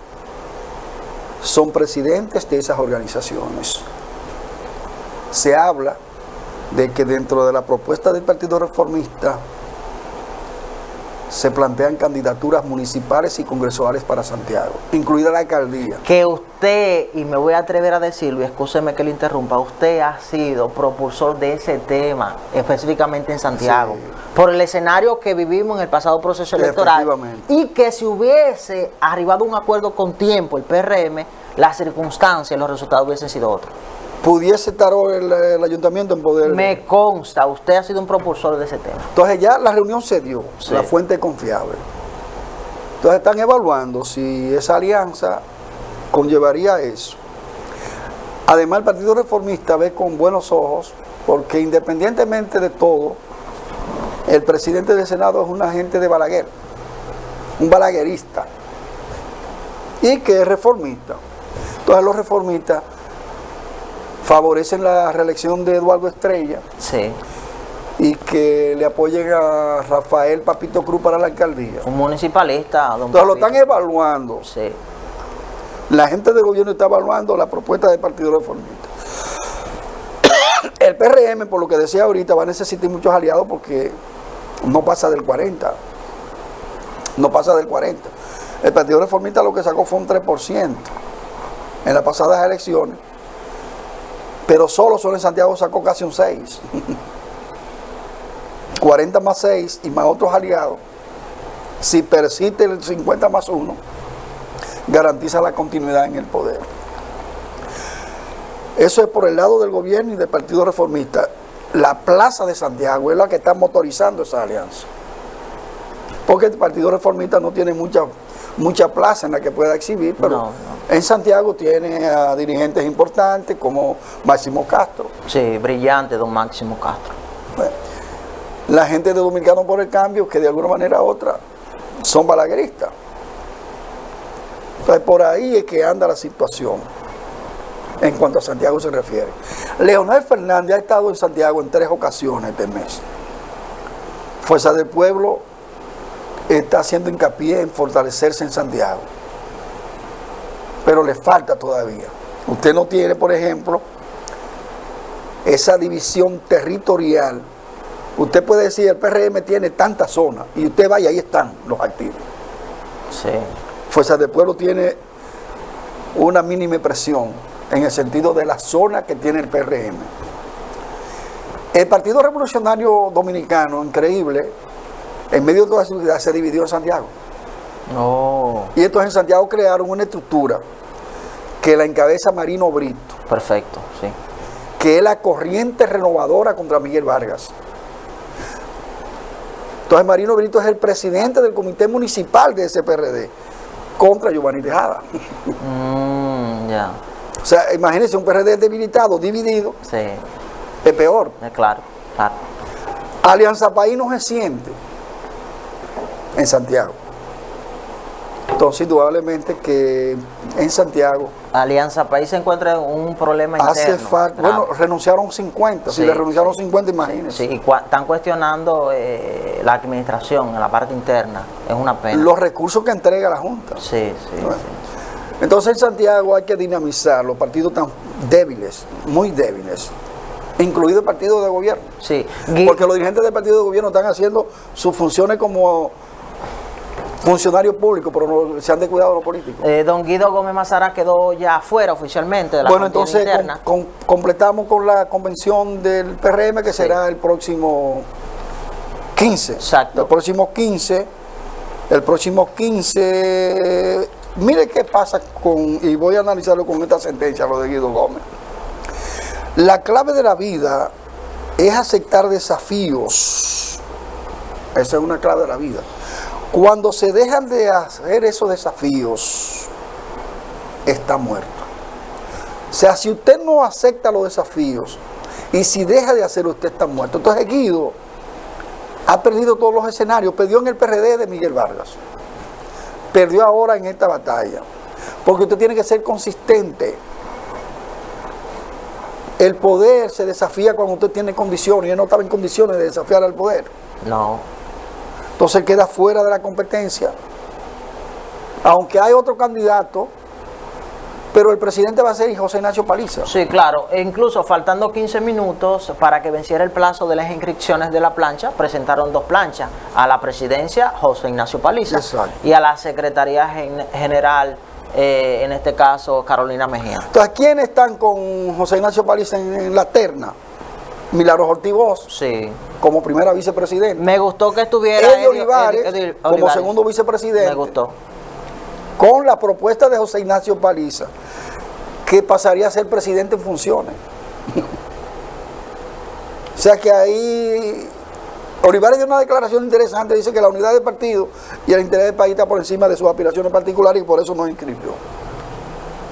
Speaker 4: son presidentes de esas organizaciones. Se habla de que dentro de la propuesta del Partido Reformista se plantean candidaturas municipales y congresuales para Santiago, incluida la alcaldía.
Speaker 1: Que usted, y me voy a atrever a decirlo, y excúseme que le interrumpa, usted ha sido propulsor de ese tema, específicamente en Santiago,
Speaker 4: Sí.
Speaker 1: por el escenario que vivimos en el pasado proceso electoral,
Speaker 4: Efectivamente.
Speaker 1: y que si hubiese arribado a un acuerdo con tiempo el PRM, las circunstancias, los resultados hubiesen sido otros.
Speaker 4: Pudiese estar hoy el ayuntamiento en poder.
Speaker 1: Me consta, usted ha sido un propulsor de ese tema.
Speaker 4: Entonces ya la reunión se dio,
Speaker 1: Sí.
Speaker 4: la fuente es confiable. Entonces están evaluando si esa alianza conllevaría eso. Además el Partido Reformista ve con buenos ojos, porque independientemente de todo, el presidente del Senado es un agente de Balaguer, un balaguerista, y que es reformista. Entonces los reformistas favorecen la reelección de Eduardo Estrella
Speaker 1: Sí,
Speaker 4: y que le apoyen a Rafael Papito Cruz para la alcaldía.
Speaker 1: un municipalista, don
Speaker 4: Entonces lo
Speaker 1: Papito.
Speaker 4: están evaluando.
Speaker 1: Sí.
Speaker 4: La gente del gobierno está evaluando la propuesta del Partido Reformista. El PRM, por lo que decía ahorita, va a necesitar muchos aliados porque no pasa del 40. No pasa del 40. El Partido Reformista lo que sacó fue un 3% en las pasadas elecciones, pero solo en Santiago sacó casi un 6%. 40 más 6 y más otros aliados, si persiste el 50 más 1, garantiza la continuidad en el poder. Eso es por el lado del gobierno y del Partido Reformista. La Plaza de Santiago es la que está motorizando esa alianza. Porque el Partido Reformista no tiene mucha plaza en la que pueda exhibir, pero
Speaker 1: No.
Speaker 4: en Santiago tiene a dirigentes importantes como Máximo Castro.
Speaker 1: Sí, brillante, don Máximo Castro.
Speaker 4: Bueno, la gente de Dominicanos por el Cambio, que de alguna manera u otra son balagueristas. Entonces por ahí es que anda la situación en cuanto a Santiago se refiere. Leonel Fernández ha estado en Santiago en 3 ocasiones este mes. Fuerza del Pueblo está haciendo hincapié en fortalecerse en Santiago, pero le falta todavía. Usted no tiene, por ejemplo, esa división territorial. Usted puede decir, el PRM tiene tantas zonas, y usted va y ahí están los activos.
Speaker 1: Sí.
Speaker 4: Fuerza del Pueblo tiene una mínima presión en el sentido de la zona que tiene el PRM. El Partido Revolucionario Dominicano, increíble, en medio de toda la ciudad se dividió en Santiago.
Speaker 1: Oh,
Speaker 4: Y entonces en Santiago crearon una estructura que la encabeza Marino Brito,
Speaker 1: perfecto, sí.
Speaker 4: que es la corriente renovadora contra Miguel Vargas. Entonces Marino Brito es el presidente del comité municipal de ese PRD contra Giovanni Tejada.
Speaker 1: Ya,
Speaker 4: O sea, imagínense un PRD debilitado, dividido,
Speaker 1: sí,
Speaker 4: es peor.
Speaker 1: claro, claro.
Speaker 4: Alianza País no se siente en Santiago. Entonces, indudablemente que en Santiago
Speaker 1: Alianza País se encuentra en un problema
Speaker 4: hace
Speaker 1: interno.
Speaker 4: falta,
Speaker 1: grave.
Speaker 4: bueno, renunciaron 50,
Speaker 1: Sí,
Speaker 4: si le renunciaron
Speaker 1: sí.
Speaker 4: 50, imagínense.
Speaker 1: Sí, y están cuestionando la administración en la parte interna. Es una pena.
Speaker 4: Los recursos que entrega la Junta.
Speaker 1: Sí, sí,
Speaker 4: Bueno.
Speaker 1: sí.
Speaker 4: Entonces en Santiago hay que dinamizar los partidos tan débiles, muy débiles, incluido el partido de gobierno.
Speaker 1: Sí.
Speaker 4: Porque los dirigentes del partido de gobierno están haciendo sus funciones como funcionarios públicos, pero no se han descuidado los políticos.
Speaker 1: Don Guido Gómez Mazara quedó ya afuera oficialmente de la
Speaker 4: Bueno,
Speaker 1: contienda
Speaker 4: entonces
Speaker 1: interna.
Speaker 4: completamos con la convención del PRM, que
Speaker 1: Sí.
Speaker 4: será el próximo 15.
Speaker 1: Exacto.
Speaker 4: El próximo 15, mire qué pasa y voy a analizarlo con esta sentencia, lo de Guido Gómez. La clave de la vida es aceptar desafíos. Esa es una clave de la vida. Cuando se dejan de hacer esos desafíos, está muerto. O sea, si usted no acepta los desafíos y si deja de hacerlo, usted está muerto. Entonces Guido ha perdido todos los escenarios. Perdió en el PRD de Miguel Vargas. Perdió ahora en esta batalla. Porque usted tiene que ser consistente. El poder se desafía cuando usted tiene condiciones. Y él no estaba en condiciones de desafiar al poder.
Speaker 1: No.
Speaker 4: Entonces él queda fuera de la competencia. Aunque hay otro candidato, pero el presidente va a ser José Ignacio Paliza.
Speaker 1: Sí, claro. E incluso faltando 15 minutos para que venciera el plazo de las inscripciones de la plancha, presentaron 2 planchas. A la presidencia, José Ignacio Paliza.
Speaker 4: Exacto.
Speaker 1: Y a la Secretaría General, en este caso, Carolina Mejía.
Speaker 4: Entonces, ¿quiénes están con José Ignacio Paliza en la terna? Milagros Ortiz Bosch,
Speaker 1: Sí.
Speaker 4: como primera vicepresidenta.
Speaker 1: Me gustó que estuviera
Speaker 4: Eddie Olivares, como
Speaker 1: Olivares.
Speaker 4: segundo vicepresidente.
Speaker 1: Me gustó.
Speaker 4: Con la propuesta de José Ignacio Paliza, que pasaría a ser presidente en funciones. O sea que ahí Olivares dio una declaración interesante, dice que la unidad del partido y el interés del país está por encima de sus aspiraciones particulares y por eso no inscribió.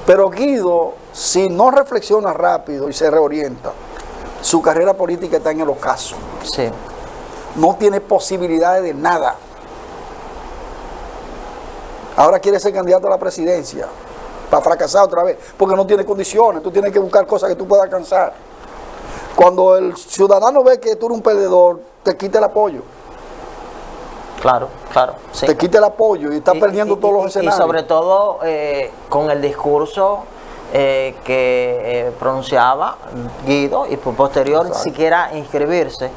Speaker 4: Pero Guido, si no reflexiona rápido y se reorienta, su carrera política está en el ocaso.
Speaker 1: Sí.
Speaker 4: No tiene posibilidades de nada. Ahora quiere ser candidato a la presidencia para fracasar otra vez, porque no tiene condiciones. Tú tienes que buscar cosas que tú puedas alcanzar. Cuando el ciudadano ve que tú eres un perdedor, te quita el apoyo.
Speaker 1: Claro, claro. Sí.
Speaker 4: Te quita el apoyo y está perdiendo todos los escenarios.
Speaker 1: Y sobre todo con el discurso que pronunciaba Guido y posterior ni siquiera inscribirse.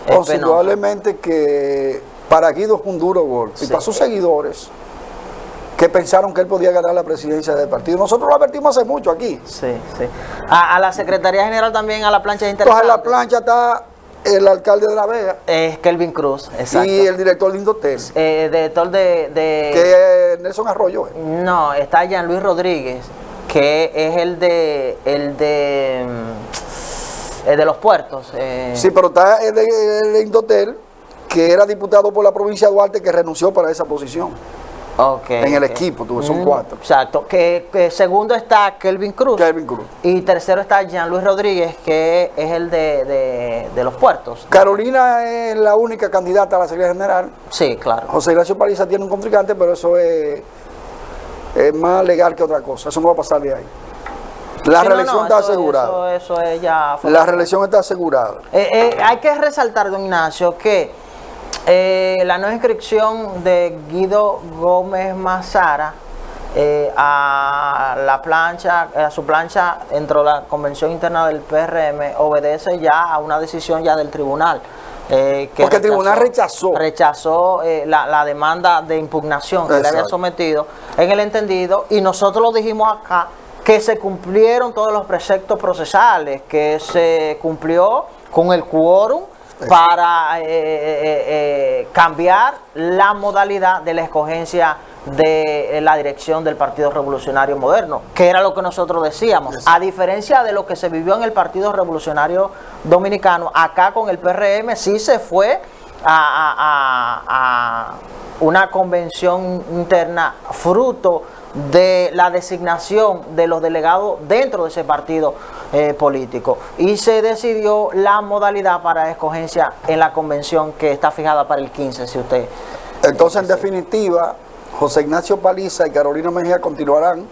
Speaker 4: Considerablemente que para Guido es un duro golpe.
Speaker 1: Sí.
Speaker 4: Y para sus seguidores, que pensaron que él podía ganar la presidencia del partido. Nosotros lo advertimos hace mucho aquí.
Speaker 1: Sí, sí. A la Secretaría General también, a la plancha de interesante.
Speaker 4: Entonces en la plancha está el alcalde de La Vega
Speaker 1: Es Kelvin Cruz, exacto.
Speaker 4: y el director de Indotel,
Speaker 1: Director de
Speaker 4: que es Nelson Arroyo.
Speaker 1: No, está Jean Luis Rodríguez, que es el de los puertos.
Speaker 4: Sí, pero está el de Indotel, que era diputado por la provincia de Duarte, que renunció para esa posición.
Speaker 1: Okay,
Speaker 4: En el
Speaker 1: ok.
Speaker 4: equipo, son 4.
Speaker 1: Exacto. Que segundo está Kelvin Cruz.
Speaker 4: Kelvin Cruz.
Speaker 1: Y tercero está Jean Luis Rodríguez, que es el de los puertos.
Speaker 4: Carolina es la única candidata a la Secretaría General.
Speaker 1: Sí, claro.
Speaker 4: José Ignacio Paliza tiene un contrincante, pero eso es más legal que otra cosa. Eso no va a pasar de ahí. La
Speaker 1: Sí,
Speaker 4: reelección está
Speaker 1: eso-
Speaker 4: asegurada.
Speaker 1: Eso es ya...
Speaker 4: La reelección está asegurada.
Speaker 1: Hay que resaltar, don Ignacio, que la nueva inscripción de Guido Gómez Mazara a su plancha dentro de la convención interna del PRM obedece ya a una decisión ya del tribunal.
Speaker 4: Porque el tribunal
Speaker 1: rechazó la demanda de impugnación que le había
Speaker 4: Exacto.
Speaker 1: sometido en el entendido, y nosotros lo dijimos acá, que se cumplieron todos los preceptos procesales, que se cumplió con el quórum para cambiar la modalidad de la escogencia de la dirección del Partido Revolucionario Moderno, que era lo que nosotros decíamos. A diferencia de lo que se vivió en el Partido Revolucionario Dominicano, acá con el PRM sí se fue a una convención interna fruto de la designación de los delegados dentro de ese partido político, y se decidió la modalidad para escogencia en la convención que está fijada para el 15, si usted...
Speaker 4: Entonces, en definitiva, José Ignacio Paliza y Carolina Mejía continuarán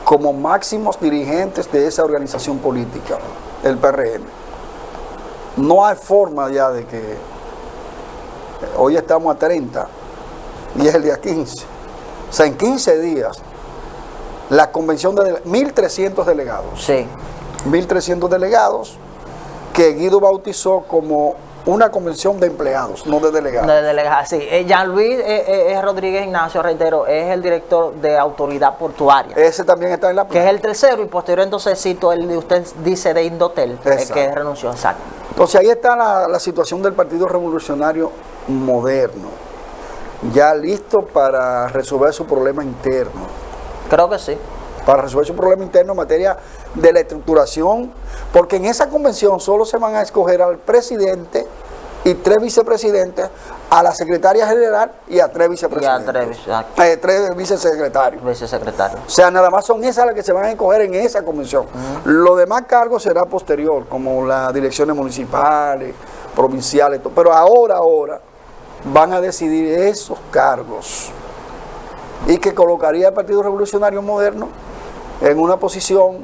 Speaker 4: como máximos dirigentes de esa organización política, el PRM. No hay forma ya de que hoy estamos a 30 y es el día 15. O sea, en 15 días, la convención de 1.300 delegados.
Speaker 1: Sí.
Speaker 4: 1.300 delegados que Guido bautizó como una convención de empleados, no de delegados.
Speaker 1: De delegada, sí. Jean Luis Rodríguez Ignacio, reitero, es el director de Autoridad Portuaria,
Speaker 4: Ese también está en la
Speaker 1: que es el tercero, y posterior entonces cito el de usted dice de Indotel, que renunció. Exacto.
Speaker 4: Entonces ahí está la situación del Partido Revolucionario Moderno, ya listo para resolver su problema interno.
Speaker 1: Creo que sí.
Speaker 4: para resolver su problema interno en materia de la estructuración, porque en esa convención solo se van a escoger al presidente y 3 vicepresidentes, a la secretaria general y a 3 vicepresidentes.
Speaker 1: Y a 3,
Speaker 4: 3 vicesecretarios.
Speaker 1: vicesecretarios.
Speaker 4: O sea, nada más son esas las que se van a escoger en esa convención. Los demás cargos será posterior, como las direcciones municipales, provinciales, pero ahora van a decidir esos cargos, y que colocaría al Partido Revolucionario Moderno en una posición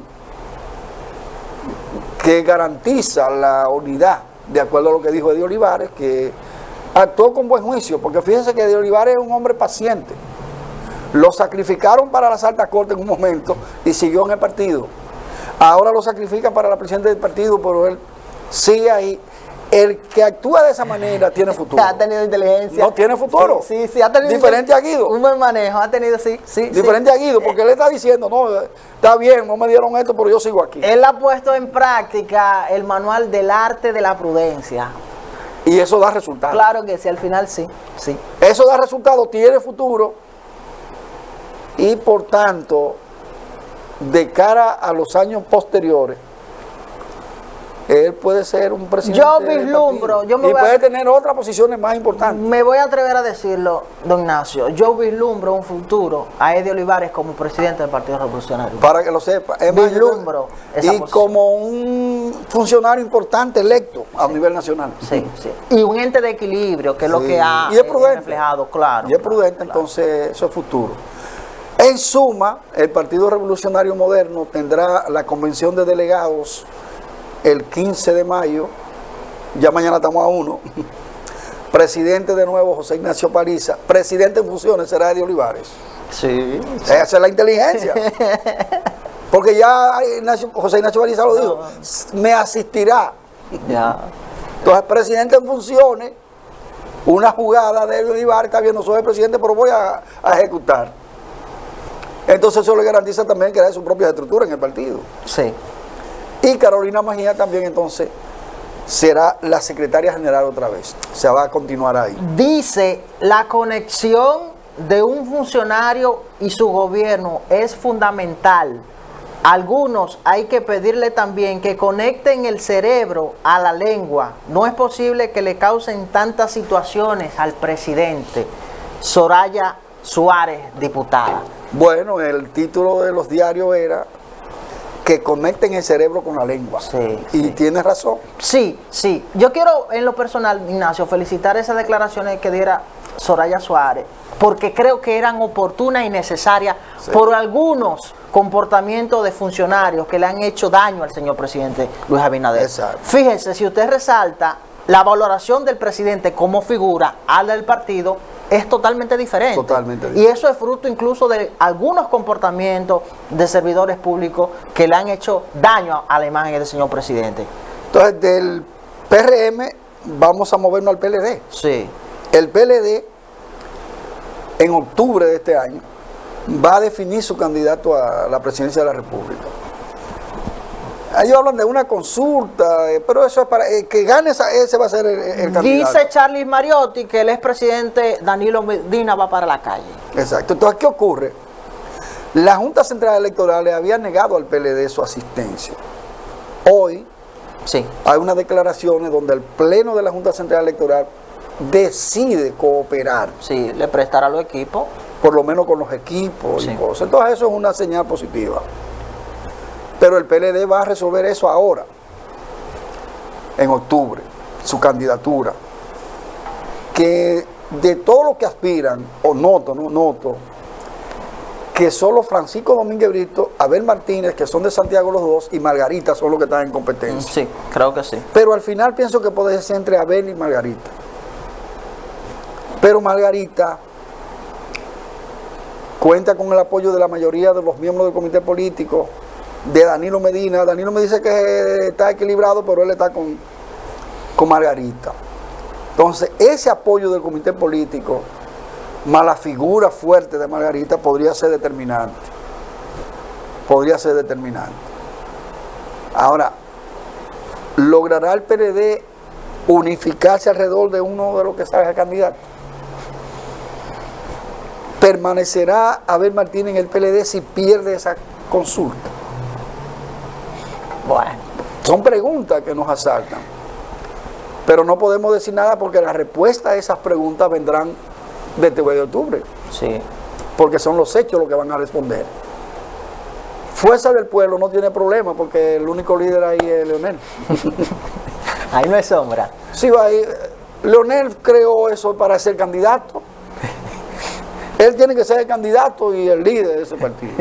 Speaker 4: que garantiza la unidad, de acuerdo a lo que dijo Eddie Olivares, que actuó con buen juicio, porque fíjense que Eddie Olivares es un hombre paciente. Lo sacrificaron para las altas cortes en un momento y siguió en el partido. Ahora lo sacrifican para la presidencia del partido, pero él sigue ahí. El que actúa de esa manera tiene futuro.
Speaker 3: Ha tenido inteligencia.
Speaker 4: No tiene futuro.
Speaker 3: Sí, ha tenido
Speaker 4: diferente a Guido.
Speaker 3: un buen manejo, ha tenido, sí.
Speaker 4: Diferente a Guido, porque él está diciendo, no, está bien, no me dieron esto, pero yo sigo aquí.
Speaker 3: Él ha puesto en práctica el manual del arte de la prudencia.
Speaker 4: Y eso da resultados.
Speaker 3: Claro que sí, al final sí.
Speaker 4: Eso da resultados, tiene futuro, y por tanto, de cara a los años posteriores, él puede ser un presidente.
Speaker 3: Yo vislumbro,
Speaker 4: y puede tener otras posiciones más importantes.
Speaker 3: Me voy a atrever a decirlo, don Ignacio. Yo vislumbro un futuro a Eddie Olivares como presidente del Partido Revolucionario.
Speaker 4: Para que lo sepa. Es más,
Speaker 3: vislumbro esa
Speaker 4: y
Speaker 3: posición.
Speaker 4: como un funcionario importante electo a nivel nacional.
Speaker 3: Sí. Y un ente de equilibrio, que es lo que ha
Speaker 4: y es prudente.
Speaker 3: reflejado, claro.
Speaker 4: Y es prudente,
Speaker 3: claro.
Speaker 4: Entonces eso es futuro. En suma, el Partido Revolucionario Moderno tendrá la convención de delegados el 15 de mayo, ya mañana estamos a 1, presidente de nuevo José Ignacio Paliza, presidente en funciones será Eddie Olivares.
Speaker 3: Sí.
Speaker 4: Esa es la inteligencia. Porque ya José Ignacio Paliza lo dijo, me asistirá.
Speaker 3: Ya.
Speaker 4: Entonces, presidente en funciones, una jugada de Eddie Olivares, está bien, no soy el presidente, pero voy a ejecutar. Entonces eso le garantiza también crear su propia estructura en el partido.
Speaker 3: Sí.
Speaker 4: Y Carolina Mejía también entonces será la secretaria general otra vez. Se va a continuar ahí.
Speaker 3: Dice, la conexión de un funcionario y su gobierno es fundamental. Algunos hay que pedirle también que conecten el cerebro a la lengua. No es posible que le causen tantas situaciones al presidente. Soraya Suárez, diputada.
Speaker 4: Bueno, el título de los diarios era que conecten el cerebro con la lengua.
Speaker 3: Sí,
Speaker 4: y tienes razón.
Speaker 3: Sí. Yo quiero, en lo personal, Ignacio, felicitar esas declaraciones que diera Soraya Suárez, porque creo que eran oportunas y necesarias por algunos comportamientos de funcionarios que le han hecho daño al señor presidente Luis Abinader.
Speaker 4: Exacto.
Speaker 3: Fíjense, si usted resalta la valoración del presidente como figura a la del partido, es totalmente diferente.
Speaker 4: Totalmente diferente.
Speaker 3: Y eso es fruto incluso de algunos comportamientos de servidores públicos que le han hecho daño a la imagen del señor presidente.
Speaker 4: Entonces, del PRM vamos a movernos al PLD.
Speaker 3: Sí.
Speaker 4: El PLD, en octubre de este año, va a definir su candidato a la presidencia de la República. Ellos hablan de una consulta, pero eso es para que gane ese va a ser el candidato.
Speaker 3: Dice Charlie Mariotti que el expresidente Danilo Medina va para la calle.
Speaker 4: Exacto. Entonces, ¿qué ocurre? La Junta Central Electoral le había negado al PLD su asistencia. Hoy hay unas declaraciones donde el Pleno de la Junta Central Electoral decide cooperar.
Speaker 3: Sí, le prestará los equipos.
Speaker 4: Por lo menos con los equipos y cosas. Entonces, eso es una señal positiva. Pero el PLD va a resolver eso ahora, en octubre, su candidatura. Que de todo lo que aspiran, o noto, que solo Francisco Domínguez Brito, Abel Martínez, que son de Santiago los dos, y Margarita son los que están en competencia.
Speaker 3: Sí, creo que sí.
Speaker 4: Pero al final pienso que puede ser entre Abel y Margarita. Pero Margarita cuenta con el apoyo de la mayoría de los miembros del comité político, de Danilo Medina. Danilo me dice que está equilibrado, pero él está con Margarita. Entonces, ese apoyo del comité político, más la figura fuerte de Margarita, podría ser determinante. Ahora, ¿logrará el PLD unificarse alrededor de uno de los que salga candidato? ¿Permanecerá Abel Martínez en el PLD si pierde esa consulta.
Speaker 1: Bueno,
Speaker 4: Son preguntas que nos asaltan. Pero no podemos decir nada porque la respuesta a esas preguntas vendrán desde el 9 de octubre.
Speaker 1: sí.
Speaker 4: Porque son los hechos los que van a responder. Fuerza del Pueblo no tiene problema porque el único líder ahí es Leonel.
Speaker 1: Ahí no hay sombra.
Speaker 4: Sí, ahí, Leonel creó eso para ser candidato. Él tiene que ser el candidato y el líder de ese partido.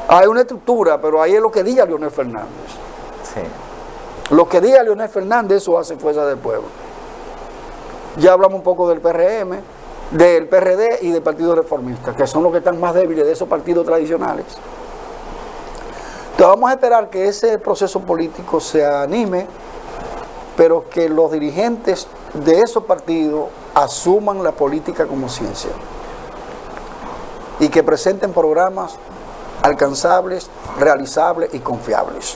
Speaker 4: Hay una estructura, pero ahí es lo que diga Leonel Fernández.
Speaker 1: Sí.
Speaker 4: Lo que diga Leonel Fernández, eso hace Fuerza del Pueblo. Ya hablamos un poco del PRM, del PRD y del Partido Reformista, que son los que están más débiles de esos partidos tradicionales. Entonces vamos a esperar que ese proceso político se anime, pero que los dirigentes de esos partidos asuman la política como ciencia y que presenten programas alcanzables, realizables y confiables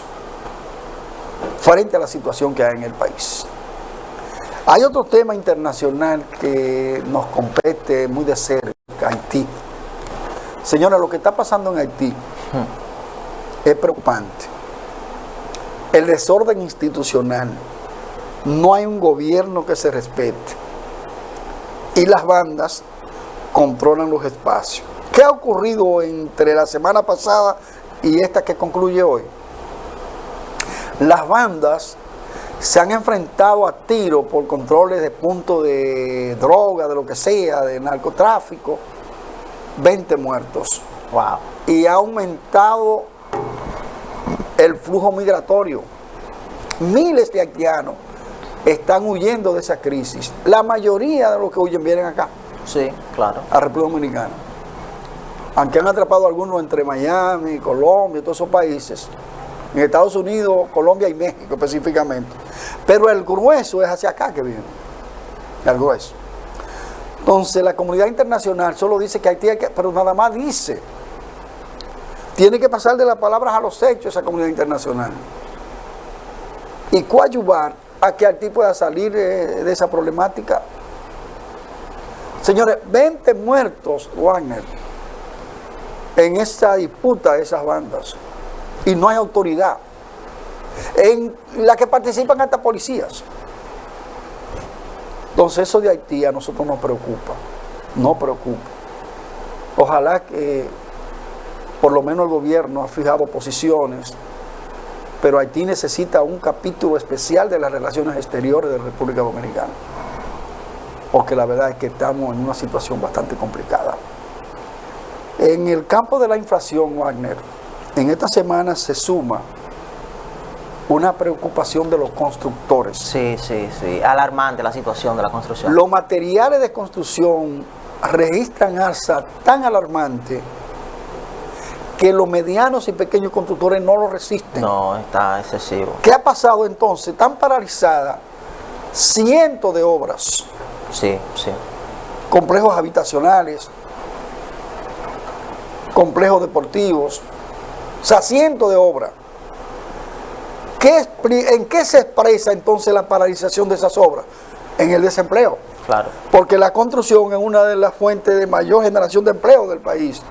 Speaker 4: frente a la situación que hay en el país. Hay otro tema internacional que nos compete muy de cerca, Haití. Señora, lo que está pasando en Haití es preocupante. El desorden institucional, no hay un gobierno que se respete y las bandas controlan los espacios. ¿Qué ha ocurrido entre la semana pasada y esta que concluye hoy? Las bandas se han enfrentado a tiro por controles de puntos de droga, de lo que sea, de narcotráfico, 20 muertos.
Speaker 1: Wow.
Speaker 4: Y ha aumentado el flujo migratorio. Miles de haitianos están huyendo de esa crisis. La mayoría de los que huyen vienen acá,
Speaker 1: Sí, claro.
Speaker 4: a República Dominicana. Aunque han atrapado algunos entre Miami, Colombia, todos esos países. En Estados Unidos, Colombia y México específicamente. Pero el grueso es hacia acá que viene. El grueso. Entonces la comunidad internacional solo dice que Haití hay que, pero nada más dice. Tiene que pasar de las palabras a los hechos esa comunidad internacional. Y coadyuvar a que Haití pueda salir de esa problemática. Señores, 20 muertos, Wagner, en esa disputa de esas bandas. Y no hay autoridad. En la que participan hasta policías. Entonces eso de Haití a nosotros nos preocupa. No preocupa. Ojalá que por lo menos el gobierno ha fijado posiciones, pero Haití necesita un capítulo especial de las relaciones exteriores de la República Dominicana. Porque la verdad es que estamos en una situación bastante complicada. En el campo de la inflación, Wagner, en esta semana se suma una preocupación de los constructores.
Speaker 1: Sí, sí, sí. Alarmante la situación de la construcción.
Speaker 4: Los materiales de construcción registran alza tan alarmante que los medianos y pequeños constructores no lo resisten.
Speaker 1: No, está excesivo.
Speaker 4: ¿Qué ha pasado entonces? Están paraalizadas cientos de obras,
Speaker 1: Sí, sí.
Speaker 4: complejos habitacionales, complejos deportivos, o sea, cientos de obras. ¿En qué se expresa entonces la paralización de esas obras? En el desempleo.
Speaker 1: Claro.
Speaker 4: Porque la construcción es una de las fuentes de mayor generación de empleo del país.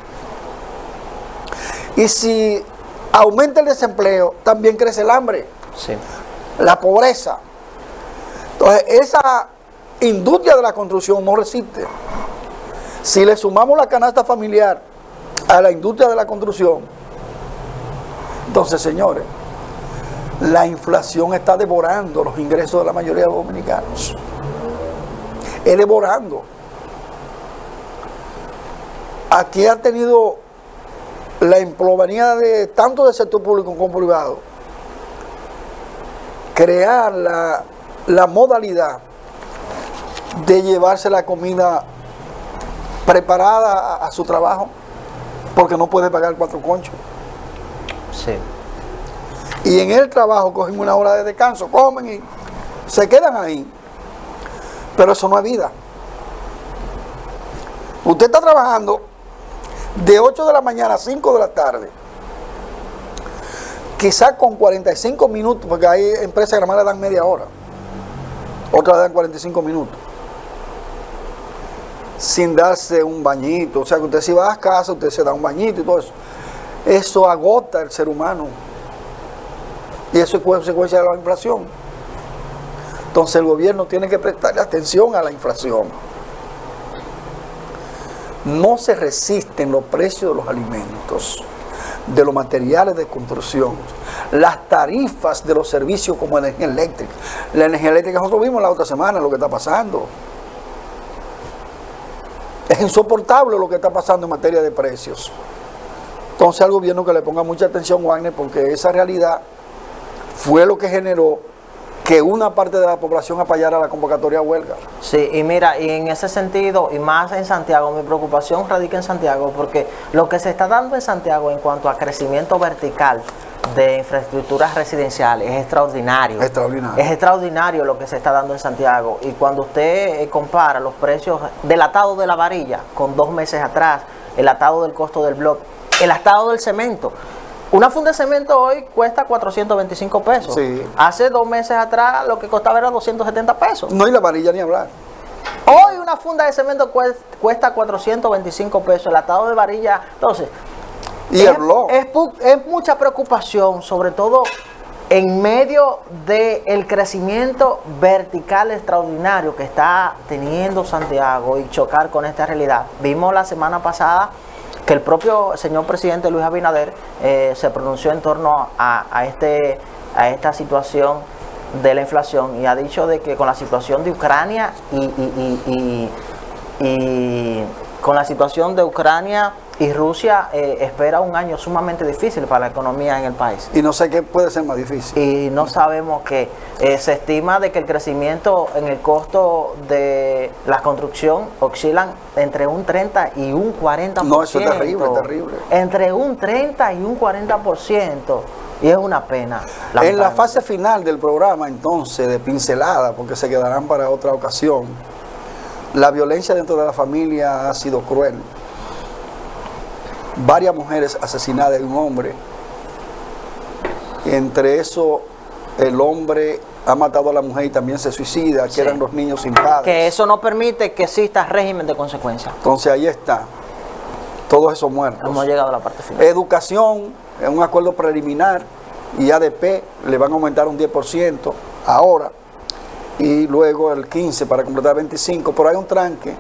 Speaker 4: Y si aumenta el desempleo, también crece el hambre,
Speaker 1: Sí.
Speaker 4: la pobreza. Entonces, esa industria de la construcción no resiste. Si le sumamos la canasta familiar a la industria de la construcción, entonces, señores, la inflación está devorando los ingresos de la mayoría de los dominicanos. Es devorando. Aquí ha tenido la empleomanía de tanto del sector público como privado crear la modalidad de llevarse la comida preparada a su trabajo porque no puede pagar 4 conchos.
Speaker 1: Sí.
Speaker 4: Y en el trabajo cogen una hora de descanso, comen y se quedan ahí. Pero eso no es vida. Usted está trabajando de 8 de la mañana a 5 de la tarde. Quizás con 45 minutos, porque hay empresas que nada más le dan media hora. Otras le dan 45 minutos. sin darse un bañito. O sea, que usted si va a casa, usted se da un bañito y todo eso. Eso agota al ser humano. Y eso es consecuencia de la inflación. Entonces el gobierno tiene que prestarle atención a la inflación. No se resisten los precios de los alimentos, de los materiales de construcción, las tarifas de los servicios como energía eléctrica. La energía eléctrica nosotros vimos la otra semana lo que está pasando. Es insoportable lo que está pasando en materia de precios. Entonces al gobierno que le ponga mucha atención, Wagner, porque esa realidad fue lo que generó que una parte de la población apoyara la convocatoria a huelga.
Speaker 1: Sí, y mira, y en ese sentido, y más en Santiago, mi preocupación radica en Santiago, porque lo que se está dando en Santiago en cuanto a crecimiento vertical de infraestructuras residenciales es extraordinario.
Speaker 4: Extraordinario.
Speaker 1: Es extraordinario lo que se está dando en Santiago. Y cuando usted compara los precios del atado de la varilla con 2 meses atrás, el atado del costo del bloque, el atado del cemento. Una funda de cemento hoy cuesta 425 pesos.
Speaker 4: Sí.
Speaker 1: Hace 2 meses atrás lo que costaba era 270 pesos.
Speaker 4: No, y la varilla ni hablar.
Speaker 1: Hoy una funda de cemento cuesta 425 pesos. El atado de varilla, entonces,
Speaker 4: Y el blog.
Speaker 1: es mucha preocupación, sobre todo en medio del crecimiento vertical extraordinario que está teniendo Santiago y chocar con esta realidad. Vimos la semana pasada que el propio señor presidente Luis Abinader se pronunció en torno a esta situación de la inflación y ha dicho de que con la situación de Ucrania y con la situación de Ucrania y Rusia espera un año sumamente difícil para la economía en el país.
Speaker 4: Y no sé qué puede ser más difícil.
Speaker 1: Y no sabemos que se estima de que el crecimiento en el costo de la construcción oscilan entre un 30 y un 40%.
Speaker 4: No, eso es terrible, terrible.
Speaker 1: Entre un 30 y un 40%. Y es una pena.
Speaker 4: En la fase final del programa, entonces, de pincelada, porque se quedarán para otra ocasión, la violencia dentro de la familia ha sido cruel. Varias mujeres asesinadas y un hombre. Entre eso, el hombre ha matado a la mujer y también se suicida,
Speaker 1: Sí.
Speaker 4: quedan los niños sin padres.
Speaker 1: Que eso no permite que exista régimen de consecuencias.
Speaker 4: Entonces ahí está, todos esos muertos.
Speaker 1: Hemos llegado a la parte final.
Speaker 4: Educación, en un acuerdo preliminar, y ADP le van a aumentar un 10% ahora, y luego el 15% para completar 25%, pero hay un tranque,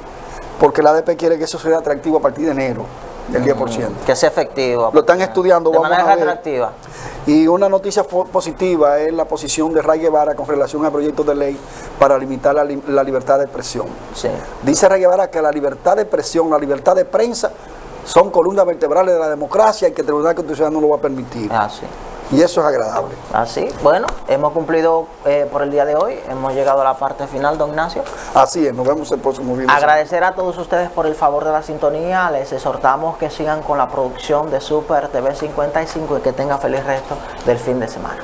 Speaker 4: porque la ADP quiere que eso sea atractivo a partir de enero, del 10%.
Speaker 1: Que sea efectivo.
Speaker 4: Lo están estudiando,
Speaker 1: de
Speaker 4: vamos
Speaker 1: manera
Speaker 4: a ver.
Speaker 1: atractiva.
Speaker 4: Y una noticia positiva es la posición de Ray Guevara con relación al proyecto de ley para limitar la libertad de expresión.
Speaker 1: Sí.
Speaker 4: Dice Ray Guevara que la libertad de expresión, la libertad de prensa son columnas vertebrales de la democracia y que el Tribunal Constitucional no lo va a permitir.
Speaker 1: Así.
Speaker 4: Y eso es agradable.
Speaker 1: Así. Bueno, hemos cumplido por el día de hoy. Hemos llegado a la parte final, don Ignacio.
Speaker 4: Así es, nos vemos el próximo video.
Speaker 1: Agradecer a todos ustedes por el favor de la sintonía. Les exhortamos que sigan con la producción de Super TV 55 y que tengan feliz resto del fin de semana.